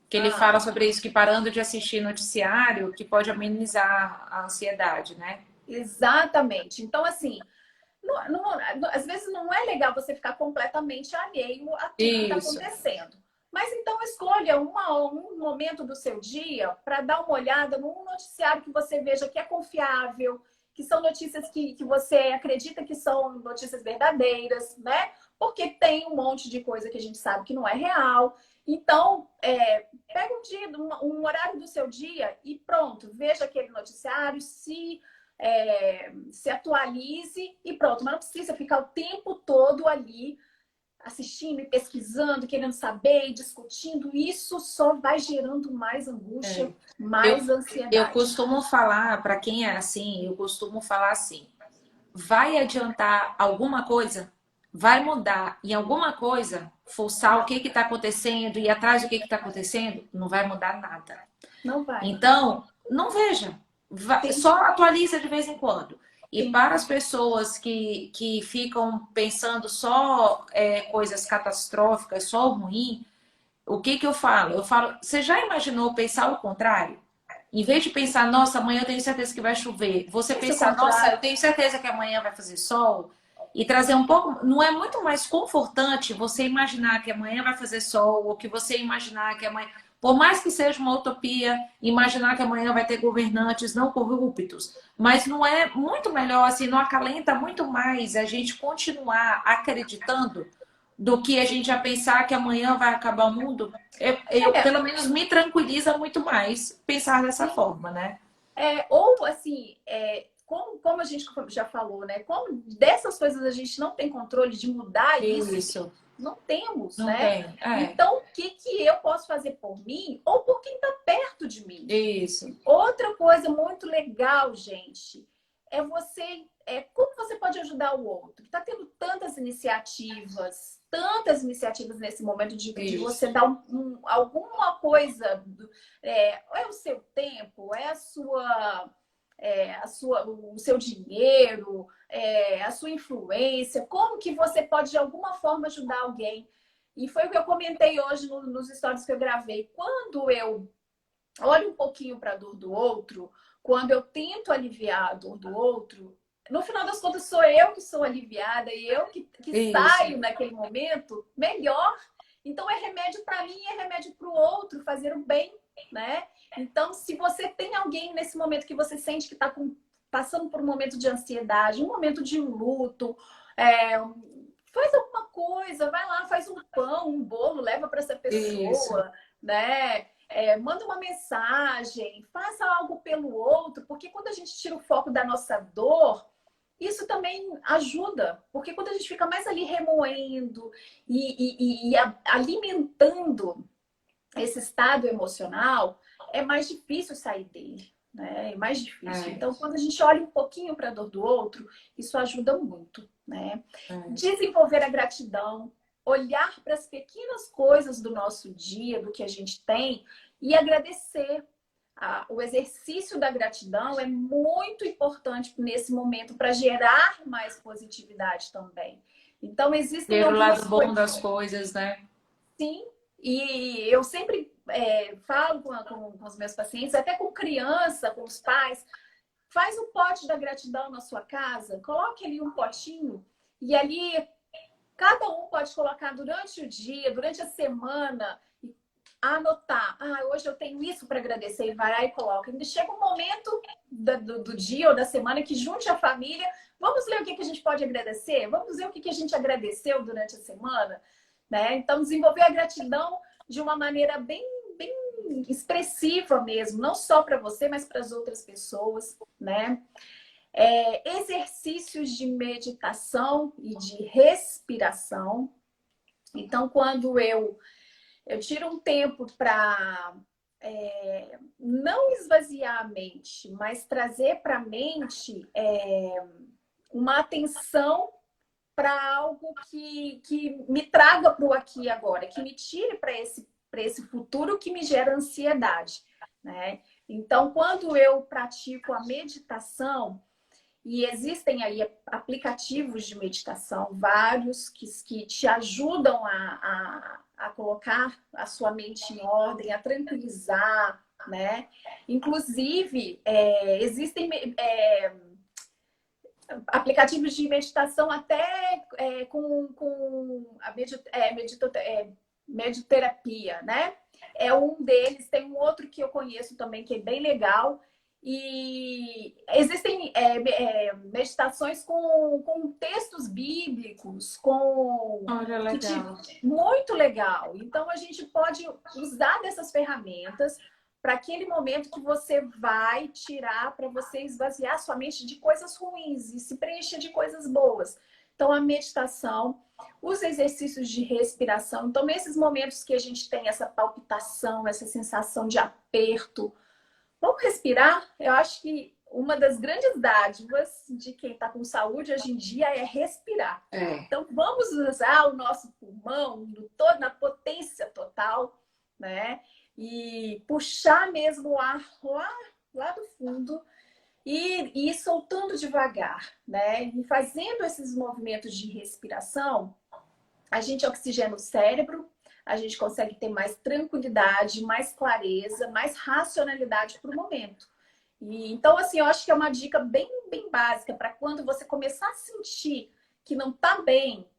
[SPEAKER 1] que ele fala sobre isso, que parando de assistir noticiário, que pode amenizar a ansiedade, né?
[SPEAKER 2] Exatamente. Então, assim, às vezes não é legal você ficar completamente alheio a tudo que está acontecendo. Mas então escolha um momento do seu dia para dar uma olhada num noticiário que você veja que é confiável, que são notícias que você acredita que são notícias verdadeiras, né? Porque tem um monte de coisa que a gente sabe que não é real. Então, pega um dia, um horário do seu dia e pronto, veja aquele noticiário, se atualize e pronto. Mas não precisa ficar o tempo todo ali assistindo e pesquisando, querendo saber e discutindo. Isso só vai gerando mais angústia, mais ansiedade.
[SPEAKER 1] Eu costumo falar, para quem é assim, eu costumo falar assim, vai adiantar alguma coisa? Vai mudar em alguma coisa? Forçar o que está acontecendo, ir atrás do que está acontecendo? Não vai mudar nada.
[SPEAKER 2] Não vai.
[SPEAKER 1] Então, não veja. Só atualiza de vez em quando. E para as pessoas que ficam pensando só coisas catastróficas, só ruim, o que que eu falo? Eu falo, você já imaginou pensar o contrário? Em vez de pensar, nossa, amanhã eu tenho certeza que vai chover, você
[SPEAKER 2] Pensa o
[SPEAKER 1] pensar, nossa, eu
[SPEAKER 2] contrário.
[SPEAKER 1] tenho certeza que amanhã vai fazer sol, e trazer um pouco. Não é muito mais confortante você imaginar que amanhã vai fazer sol, ou que você imaginar que amanhã. Por mais que seja uma utopia, imaginar que amanhã vai ter governantes não corruptos, mas não é muito melhor, assim, não acalenta muito mais a gente continuar acreditando do que a gente já pensar que amanhã vai acabar o mundo?
[SPEAKER 2] É,
[SPEAKER 1] Pelo menos, me tranquiliza muito mais pensar dessa
[SPEAKER 2] sim.
[SPEAKER 1] forma, né?
[SPEAKER 2] Ou assim, como a gente já falou, né? Como dessas coisas a gente não tem controle de mudar isso,
[SPEAKER 1] Isso,
[SPEAKER 2] não temos,
[SPEAKER 1] não
[SPEAKER 2] né?
[SPEAKER 1] tem. É,
[SPEAKER 2] Então, o que que eu posso fazer por mim ou por quem está perto de mim?
[SPEAKER 1] isso,
[SPEAKER 2] Outra coisa muito legal, gente, como você pode ajudar o outro. Está tendo tantas iniciativas nesse momento de você
[SPEAKER 1] isso,
[SPEAKER 2] dar alguma coisa, é o seu tempo, o seu dinheiro, a sua influência, como que você pode de alguma forma ajudar alguém. E foi o que eu comentei hoje nos stories que eu gravei. Quando eu olho um pouquinho para a dor do outro, quando eu tento aliviar a dor do outro, no final das contas sou eu que sou aliviada e eu que
[SPEAKER 1] isso,
[SPEAKER 2] saio naquele momento melhor. Então é remédio para mim e é remédio para o outro, fazer o bem, né? Então, se você tem alguém nesse momento que você sente que está passando por um momento de ansiedade, um momento de luto, é, faz alguma coisa, vai lá, faz um pão, um bolo, leva para essa
[SPEAKER 1] isso,
[SPEAKER 2] pessoa, né? Manda uma mensagem, faça algo pelo outro, porque quando a gente tira o foco da nossa dor, isso também ajuda, porque quando a gente fica mais ali remoendo e alimentando esse estado emocional, é mais difícil sair dele, né? É mais difícil.
[SPEAKER 1] é,
[SPEAKER 2] Então, quando a gente olha um pouquinho para a dor do outro, isso ajuda muito, né?
[SPEAKER 1] é.
[SPEAKER 2] Desenvolver a gratidão, olhar para as pequenas coisas do nosso dia, do que a gente tem e agradecer. O exercício da gratidão é muito importante nesse momento para gerar mais positividade também. Então, existem
[SPEAKER 1] Ver o lado
[SPEAKER 2] algumas
[SPEAKER 1] bom
[SPEAKER 2] coisas.
[SPEAKER 1] das coisas, né?
[SPEAKER 2] Sim, e eu sempre falo com os meus pacientes, até com criança, com os pais, faz um pote da gratidão na sua casa, coloque ali um potinho e ali cada um pode colocar durante o dia, durante a semana, anotar. Ah, hoje eu tenho isso para agradecer e vai lá e coloca. E chega um momento do dia ou da semana que junte a família, vamos ler o que a gente pode agradecer? Vamos ver o que a gente agradeceu durante a semana? Né? Então, desenvolver a gratidão de uma maneira bem expressiva mesmo, não só para você, mas para as outras pessoas, né? Exercícios de meditação e de respiração. Então, quando eu tiro um tempo para não esvaziar a mente, mas trazer para a mente uma atenção para algo que me traga para o aqui e agora, que me tire para esse futuro que me gera ansiedade, né? Então, quando eu pratico a meditação, e existem aí aplicativos de meditação, vários, que te ajudam a colocar a sua mente em ordem, a tranquilizar, né? Inclusive, existem aplicativos de meditação até com a mediterapia, né? É um deles, tem um outro que eu conheço também que é bem legal. E existem meditações com textos bíblicos,
[SPEAKER 1] Olha, legal.
[SPEAKER 2] muito legal. Então a gente pode usar dessas ferramentas para aquele momento que você vai tirar para você esvaziar sua mente de coisas ruins e se preencher de coisas boas. Então, a meditação, os exercícios de respiração. Então, nesses momentos que a gente tem essa palpitação, essa sensação de aperto, vamos respirar? Eu acho que uma das grandes dádivas de quem está com saúde hoje em dia é respirar.
[SPEAKER 1] É,
[SPEAKER 2] Então, vamos usar o nosso pulmão na potência total, né? E puxar mesmo o ar lá do fundo e ir soltando devagar, né? E fazendo esses movimentos de respiração, a gente oxigena o cérebro, a gente consegue ter mais tranquilidade, mais clareza, mais racionalidade para o momento. E, então, assim, eu acho que é uma dica bem, bem básica para quando você começar a sentir que não está bem,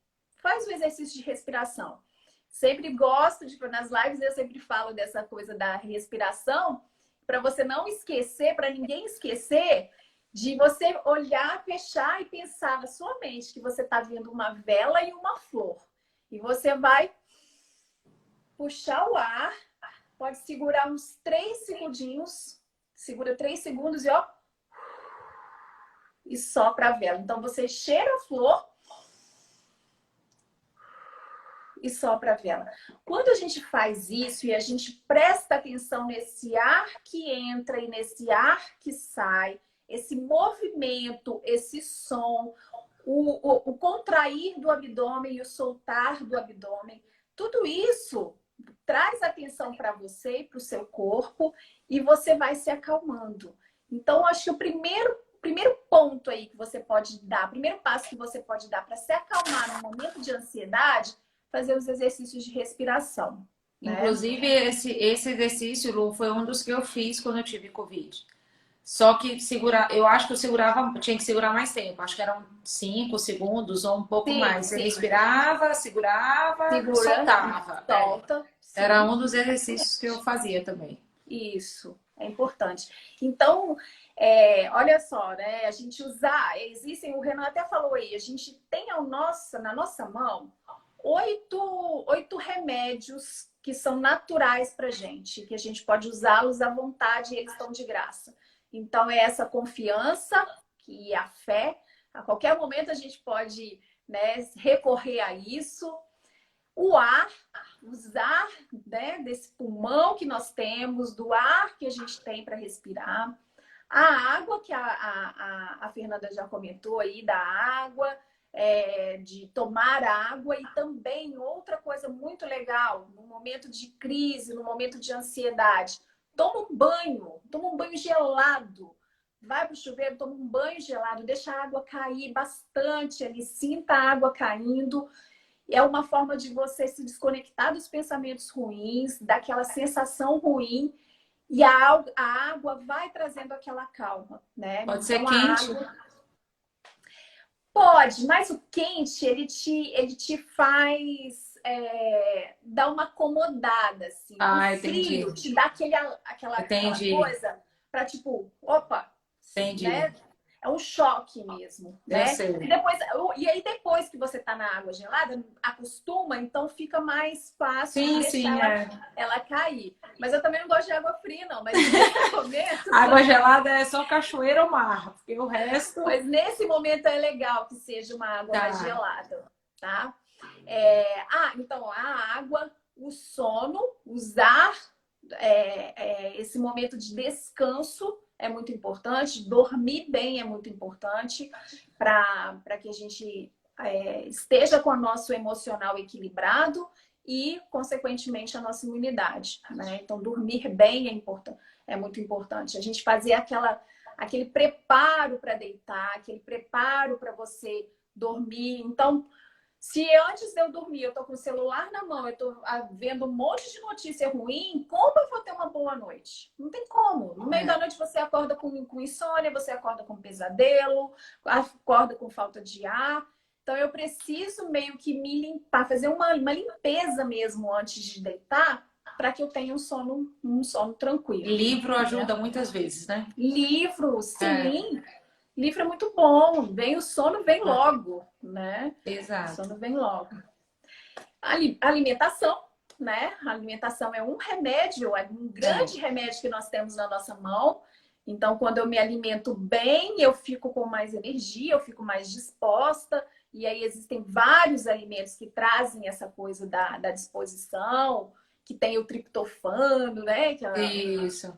[SPEAKER 2] faz o exercício de respiração. Sempre gosto de, nas lives eu sempre falo dessa coisa da respiração, para você não esquecer, para ninguém esquecer, de você olhar, fechar e pensar na sua mente que você está vendo uma vela e uma flor. E você vai puxar o ar, pode segurar uns 3 segundinhos, segura 3 segundos e ó, e sopra a vela. Então você cheira a flor e sopra a vela. Quando a gente faz isso e a gente presta atenção nesse ar que entra e nesse ar que sai, esse movimento, esse som, o contrair do abdômen e o soltar do abdômen, tudo isso traz atenção para você e para o seu corpo e você vai se acalmando. Então, acho que o primeiro ponto aí que você pode dar, o primeiro passo que você pode dar para se acalmar no momento de ansiedade, fazer os exercícios de respiração. Né?
[SPEAKER 1] Inclusive, esse exercício, Lu, foi um dos que eu fiz quando eu tive Covid. Só que eu acho que tinha que segurar mais tempo. Acho que eram 5 segundos ou um pouco mais. Você respirava, segurava, soltava.
[SPEAKER 2] Solta.
[SPEAKER 1] Era um dos exercícios que eu fazia também.
[SPEAKER 2] Isso, é importante. Então, olha só, né? A gente existem, o Renan até falou aí, a gente tem na nossa mão 8 remédios que são naturais pra gente, que a gente pode usá-los à vontade e eles estão de graça. Então, é essa confiança e a fé. A qualquer momento a gente pode, né, recorrer a isso. O ar, usar, né, desse pulmão que nós temos, do ar que a gente tem para respirar. A água, que a Fernanda já comentou aí, da água, de tomar água. E também outra coisa muito legal, no momento de crise, no momento de ansiedade, toma um banho gelado. Vai para o chuveiro, toma um banho gelado, deixa a água cair bastante ali, sinta a água caindo. É uma forma de você se desconectar dos pensamentos ruins, daquela sensação ruim, e a água vai trazendo aquela calma, né?
[SPEAKER 1] Pode ser quente?
[SPEAKER 2] Pode, mas o quente, ele te faz dar uma acomodada, assim. O frio
[SPEAKER 1] entendi.
[SPEAKER 2] te dá aquela coisa para tipo, opa,
[SPEAKER 1] entendi.
[SPEAKER 2] Né? É um choque mesmo, né? E aí depois que você tá na água gelada, acostuma, então fica mais fácil deixar ela cair. Mas eu também não gosto de água fria, não. Mas nesse momento...
[SPEAKER 1] Água gelada é só cachoeira ou mar, porque o resto...
[SPEAKER 2] Mas nesse momento é legal que seja uma água mais gelada, tá? Então a água, o sono, usar esse momento de descanso é muito importante, dormir bem é muito importante para que a gente esteja com o nosso emocional equilibrado e, consequentemente, a nossa imunidade, né? Então, dormir bem é muito importante. A gente fazer aquele preparo para deitar, aquele preparo para você dormir. Então, se antes de eu dormir eu tô com o celular na mão, eu tô vendo um monte de notícia ruim, como eu vou ter uma boa noite? Não tem como. No meio da noite você acorda com insônia, você acorda com pesadelo, acorda com falta de ar. Então eu preciso meio que me limpar, fazer uma limpeza mesmo antes de deitar, para que eu tenha um sono tranquilo.
[SPEAKER 1] Livro ajuda muitas vezes, né?
[SPEAKER 2] Livro, sim. Livro é muito bom, o sono vem logo, né?
[SPEAKER 1] Exato.
[SPEAKER 2] O sono vem logo. Alimentação, né? A alimentação é um remédio, é um grande remédio que nós temos na nossa mão. Então, quando eu me alimento bem, eu fico com mais energia, eu fico mais disposta. E aí existem vários alimentos que trazem essa coisa da disposição, que tem o triptofano, né?
[SPEAKER 1] Isso.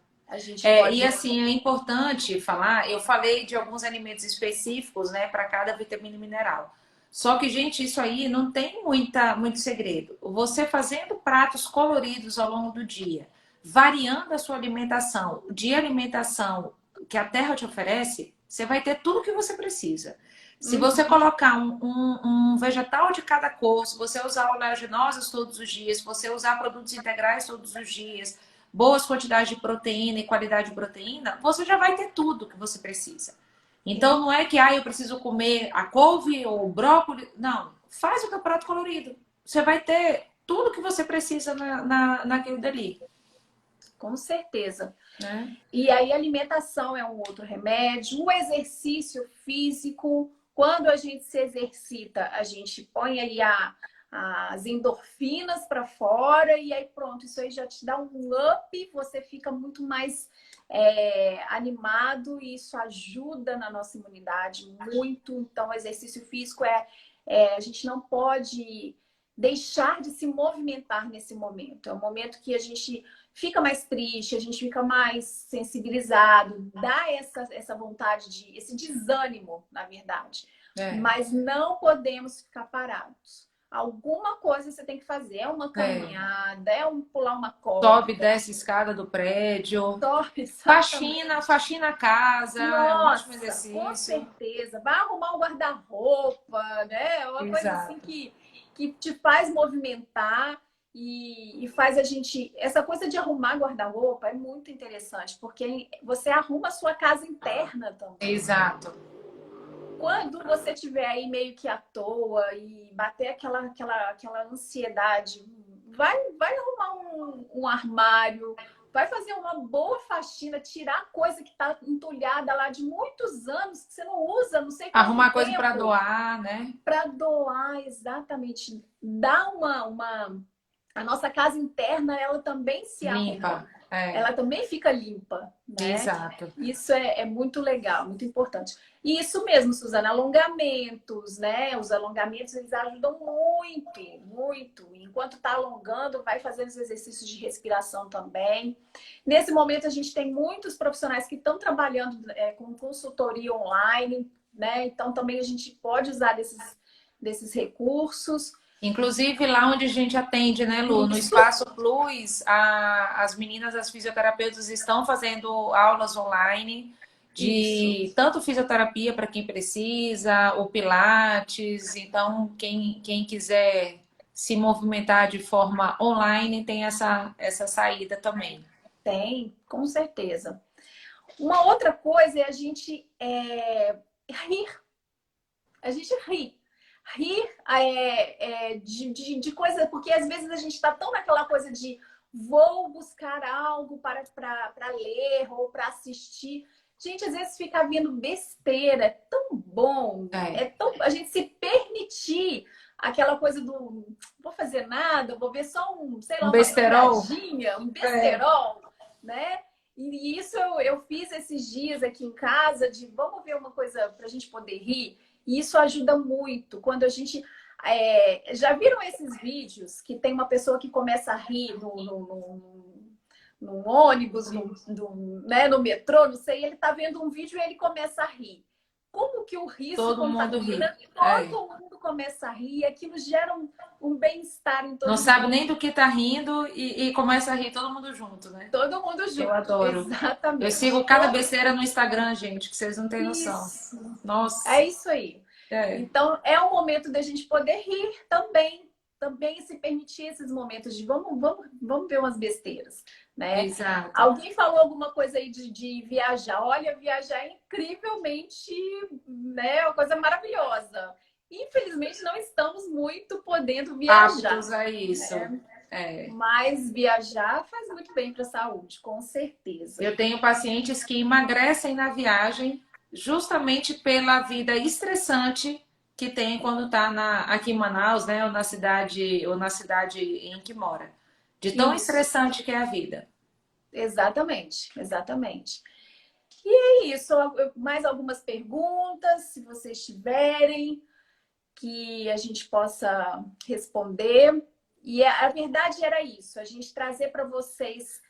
[SPEAKER 1] E assim, é importante falar, eu falei de alguns alimentos específicos, né, para cada vitamina e mineral. Só que, gente, isso aí não tem muito segredo. Você fazendo pratos coloridos ao longo do dia, variando a sua alimentação, de alimentação que a terra te oferece, você vai ter tudo que você precisa. Se você colocar um vegetal de cada cor, se você usar oleaginosas todos os dias, se você usar produtos integrais todos os dias, boas quantidades de proteína e qualidade de proteína, você já vai ter tudo que você precisa. Então não é que eu preciso comer a couve ou o brócolis. Não, faz o teu prato colorido. Você vai ter tudo que você precisa naquilo dali.
[SPEAKER 2] Com certeza.
[SPEAKER 1] Né?
[SPEAKER 2] E aí, a alimentação é um outro remédio, o exercício físico. Quando a gente se exercita, a gente põe ali as endorfinas para fora e aí pronto, isso aí já te dá um up, você fica muito mais animado e isso ajuda na nossa imunidade muito. Então, o exercício físico a gente não pode deixar de se movimentar nesse momento. É um momento que a gente fica mais triste, a gente fica mais sensibilizado, dá essa vontade esse desânimo, na verdade. Mas não podemos ficar parados. Alguma coisa você tem que fazer. É uma caminhada, pular uma corda.
[SPEAKER 1] Sobe, desce a escada do prédio. Faxina a casa.
[SPEAKER 2] Nossa,
[SPEAKER 1] é um ótimo exercício.
[SPEAKER 2] Com certeza. Vai arrumar um guarda-roupa, né? Uma coisa assim que te faz movimentar. E faz a gente... Essa coisa de arrumar guarda-roupa é muito interessante, porque você arruma a sua casa interna também.
[SPEAKER 1] Exato.
[SPEAKER 2] Quando você estiver aí meio que à toa e bater aquela ansiedade, vai arrumar um armário, vai fazer uma boa faxina, tirar a coisa que está entulhada lá de muitos anos, que você não usa, não sei quanto
[SPEAKER 1] Arrumar
[SPEAKER 2] tempo.
[SPEAKER 1] coisa para doar, né?
[SPEAKER 2] Para doar, exatamente. Dá a nossa casa interna, ela também se
[SPEAKER 1] limpa.
[SPEAKER 2] Ela também fica limpa, né?
[SPEAKER 1] Exato.
[SPEAKER 2] Isso é muito legal, muito importante. E isso mesmo, Suzana, alongamentos, né? Os alongamentos, eles ajudam muito, muito. Enquanto está alongando, vai fazendo os exercícios de respiração também. Nesse momento, a gente tem muitos profissionais que estão trabalhando com consultoria online, né? Então, também a gente pode usar desses recursos.
[SPEAKER 1] Inclusive lá onde a gente atende, né, Lu? No Espaço Plus, as meninas, as fisioterapeutas estão fazendo aulas online de tanto fisioterapia para quem precisa, o Pilates. Então, quem quiser se movimentar de forma online tem essa saída também.
[SPEAKER 2] Tem, com certeza. Uma outra coisa é a gente rir. A gente ri. Rir de coisa, porque às vezes a gente está tão naquela coisa de vou buscar algo para ler ou para assistir. Gente, às vezes fica vindo besteira, é tão bom, a gente se permitir aquela coisa do vou fazer nada, vou ver só um
[SPEAKER 1] besterol,
[SPEAKER 2] um besterol, né? E isso eu fiz esses dias aqui em casa de vamos ver uma coisa para a gente poder rir. E isso ajuda muito. Quando a gente... já viram esses vídeos que tem uma pessoa que começa a rir no ônibus, no metrô, não sei, ele tá vendo um vídeo e ele começa a rir. Como que o riso
[SPEAKER 1] todo mundo ri.
[SPEAKER 2] Todo mundo começa a rir, aquilo gera um bem-estar em todo mundo.
[SPEAKER 1] Não sabe nem do que tá rindo e começa a rir todo mundo junto, né?
[SPEAKER 2] Todo mundo junto.
[SPEAKER 1] Eu adoro.
[SPEAKER 2] Exatamente.
[SPEAKER 1] Eu sigo cada besteira no Instagram, gente, que vocês não têm noção. Nossa.
[SPEAKER 2] É isso aí. Então, é o momento da gente poder rir também. Também se permitir esses momentos de vamos ver umas besteiras, né?
[SPEAKER 1] Exato.
[SPEAKER 2] Alguém falou alguma coisa aí de viajar. Olha, viajar é incrivelmente, né? Uma coisa maravilhosa. Infelizmente, não estamos muito podendo viajar.
[SPEAKER 1] Aptos a isso.
[SPEAKER 2] Né? Mas viajar faz muito bem para a saúde, com certeza.
[SPEAKER 1] Eu tenho pacientes que emagrecem na viagem justamente pela vida estressante que tem quando está aqui em Manaus, né, ou na cidade em que mora. De tão estressante que é a vida.
[SPEAKER 2] Exatamente, exatamente. E é isso. Mais algumas perguntas, se vocês tiverem, que a gente possa responder. E a verdade era isso, a gente trazer para vocês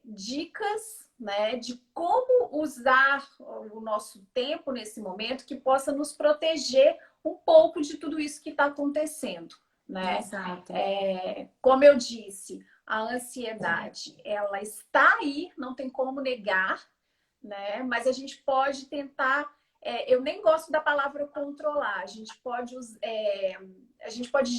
[SPEAKER 2] dicas, né, de como usar o nosso tempo nesse momento que possa nos proteger um pouco de tudo isso que está acontecendo, né?
[SPEAKER 1] Exato.
[SPEAKER 2] Como eu disse, a ansiedade, ela está aí, não tem como negar, né? Mas a gente pode tentar. Eu nem gosto da palavra controlar. A gente pode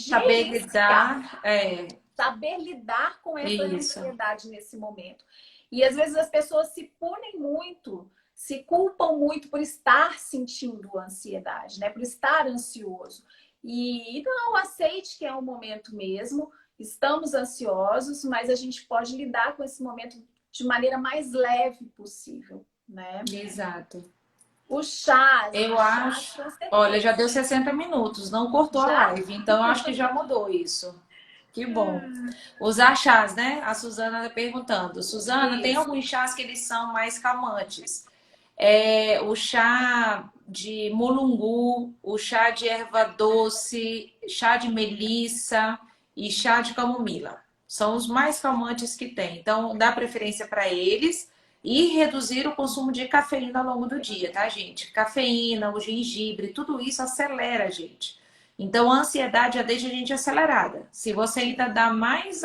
[SPEAKER 1] Saber
[SPEAKER 2] gerenciar,
[SPEAKER 1] lidar,
[SPEAKER 2] saber lidar com essa
[SPEAKER 1] isso.
[SPEAKER 2] ansiedade nesse momento. E às vezes as pessoas se punem muito, se culpam muito por estar sentindo ansiedade, né? Por estar ansioso. E não, aceite que é um momento mesmo. Estamos ansiosos, mas a gente pode lidar com esse momento de maneira mais leve possível, né?
[SPEAKER 1] Exato.
[SPEAKER 2] Os chás,
[SPEAKER 1] Eu
[SPEAKER 2] os chás,
[SPEAKER 1] acho.
[SPEAKER 2] com
[SPEAKER 1] Olha, já
[SPEAKER 2] certeza.
[SPEAKER 1] deu 60 minutos, não cortou a
[SPEAKER 2] Já?
[SPEAKER 1] live, então eu acho que já mudou isso. Que bom. Usar chás, né? A Suzana está perguntando. Suzana, tem
[SPEAKER 2] Isso.
[SPEAKER 1] alguns chás que eles são mais calmantes. O chá de mulungu, o chá de erva doce, chá de melissa e chá de camomila. São os mais calmantes que tem. Então, dá preferência para eles e reduzir o consumo de cafeína ao longo do dia, tá, gente? Cafeína, o gengibre, tudo isso acelera a gente. Então, a ansiedade já deixa a gente acelerada. Se você ainda dá mais,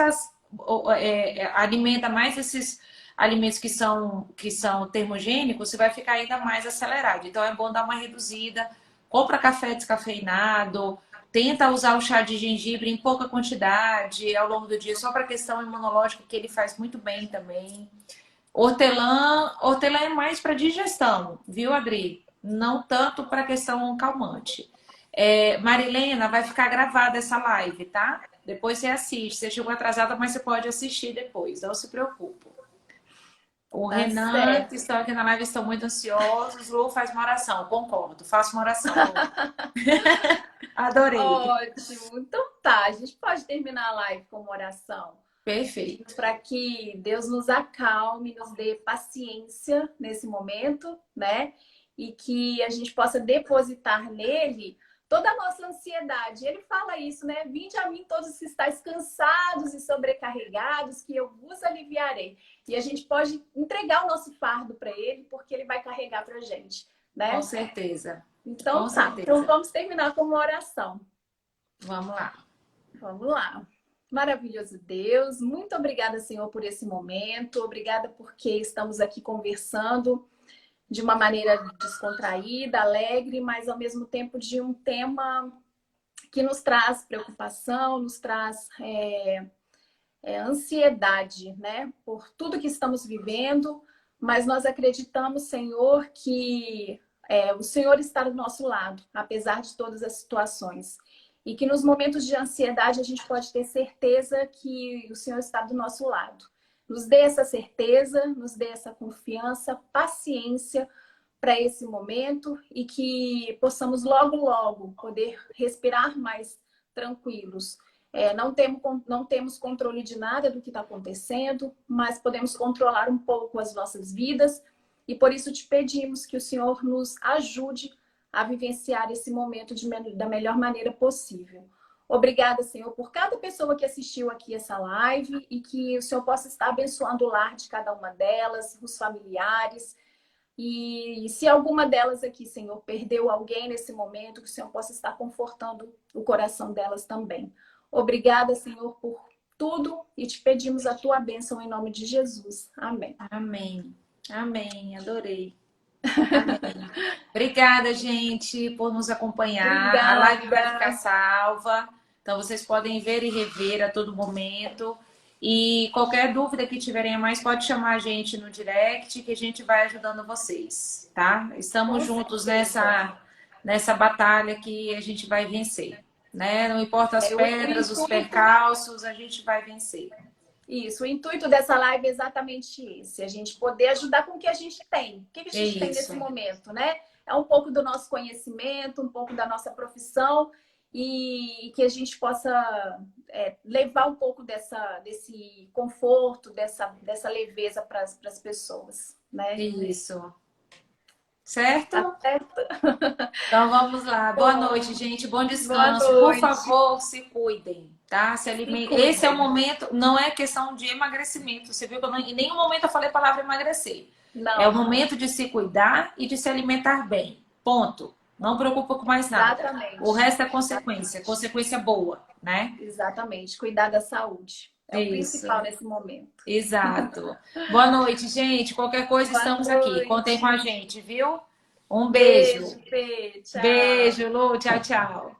[SPEAKER 1] alimenta mais esses alimentos que são termogênicos, você vai ficar ainda mais acelerado. Então, é bom dar uma reduzida. Compra café descafeinado, tenta usar o chá de gengibre em pouca quantidade ao longo do dia, só para a questão imunológica, que ele faz muito bem também. Hortelã é mais para digestão, viu, Adri? Não tanto para questão calmante. Marilena, vai ficar gravada essa live, tá? Depois você assiste. Você chegou atrasada, mas você pode assistir depois, não se preocupe. O
[SPEAKER 2] Tá
[SPEAKER 1] Renan, que
[SPEAKER 2] certo.
[SPEAKER 1] estão aqui na live, estão muito ansiosos. Lu faz uma oração, concordo. Faça uma oração, Lu. Adorei.
[SPEAKER 2] Ótimo. Então tá, a gente pode terminar a live com uma oração.
[SPEAKER 1] Perfeito.
[SPEAKER 2] Para que Deus nos acalme, nos dê paciência nesse momento, né? E que a gente possa depositar nele toda a nossa ansiedade. Ele fala isso, né? Vinde a mim todos que estáis cansados e sobrecarregados, que eu vos aliviarei. E a gente pode entregar o nosso fardo para ele, porque ele vai carregar para a gente,
[SPEAKER 1] Com
[SPEAKER 2] né?
[SPEAKER 1] certeza.
[SPEAKER 2] Então
[SPEAKER 1] Com
[SPEAKER 2] tá. Então
[SPEAKER 1] certeza.
[SPEAKER 2] vamos terminar com uma oração.
[SPEAKER 1] Vamos lá.
[SPEAKER 2] Vamos lá. Maravilhoso Deus, muito obrigada, Senhor, por esse momento. Obrigada porque estamos aqui conversando de uma maneira descontraída, alegre, mas ao mesmo tempo de um tema que nos traz preocupação, nos traz ansiedade, né? Por tudo que estamos vivendo, mas nós acreditamos, Senhor, que o Senhor está do nosso lado, apesar de todas as situações. E que nos momentos de ansiedade a gente pode ter certeza que o Senhor está do nosso lado. Nos dê essa certeza, nos dê essa confiança, paciência para esse momento e que possamos logo, logo poder respirar mais tranquilos. Não temos controle de nada do que está acontecendo, mas podemos controlar um pouco as nossas vidas e por isso te pedimos que o Senhor nos ajude a vivenciar esse momento da melhor maneira possível. Obrigada, Senhor, por cada pessoa que assistiu aqui essa live e que o Senhor possa estar abençoando o lar de cada uma delas, os familiares. E se alguma delas aqui, Senhor, perdeu alguém nesse momento, que o Senhor possa estar confortando o coração delas também. Obrigada, Senhor, por tudo e te pedimos a tua bênção em nome de Jesus. Amém.
[SPEAKER 1] Amém. Amém. Adorei. Amém. Obrigada, gente, por nos acompanhar. A live vai ficar
[SPEAKER 2] Obrigada.
[SPEAKER 1] salva. Então, vocês podem ver e rever a todo momento. E qualquer dúvida que tiverem a mais, pode chamar a gente no direct, que a gente vai ajudando vocês, tá? Estamos
[SPEAKER 2] Com
[SPEAKER 1] juntos
[SPEAKER 2] certeza.
[SPEAKER 1] nessa batalha que a gente vai vencer, né? Não importa as
[SPEAKER 2] O
[SPEAKER 1] pedras, os
[SPEAKER 2] intuito.
[SPEAKER 1] percalços, a gente vai vencer.
[SPEAKER 2] Isso, o intuito dessa live é exatamente esse, a gente poder ajudar com o que a gente tem. O que a
[SPEAKER 1] É
[SPEAKER 2] gente tem
[SPEAKER 1] isso.
[SPEAKER 2] nesse momento, né? É um pouco do nosso conhecimento, um pouco da nossa profissão e que a gente possa levar um pouco desse conforto, dessa leveza para as pessoas, né?
[SPEAKER 1] Isso. Certo?
[SPEAKER 2] Tá certo?
[SPEAKER 1] Então vamos lá. Boa
[SPEAKER 2] Bom,
[SPEAKER 1] noite, gente. Bom
[SPEAKER 2] boa
[SPEAKER 1] descanso. Por
[SPEAKER 2] noite.
[SPEAKER 1] favor, se cuidem, tá? Se
[SPEAKER 2] Se
[SPEAKER 1] alimentem. Esse é o
[SPEAKER 2] cuidem.
[SPEAKER 1] momento, não é questão de emagrecimento. Você viu que em nenhum momento eu falei a palavra emagrecer. É o
[SPEAKER 2] Não,
[SPEAKER 1] momento de se cuidar e de se alimentar bem. Ponto. Não preocupa com mais nada. O
[SPEAKER 2] exatamente.
[SPEAKER 1] resto é consequência, consequência boa, né?
[SPEAKER 2] Exatamente. Cuidar da saúde. É o
[SPEAKER 1] Isso.
[SPEAKER 2] principal nesse momento.
[SPEAKER 1] Exato. Boa noite, gente. Qualquer coisa,
[SPEAKER 2] Boa
[SPEAKER 1] estamos aqui. Contem com a
[SPEAKER 2] noite.
[SPEAKER 1] gente, viu? Um beijo.
[SPEAKER 2] Beijo, Fê. Tchau.
[SPEAKER 1] Beijo, Lu. Tchau, tchau.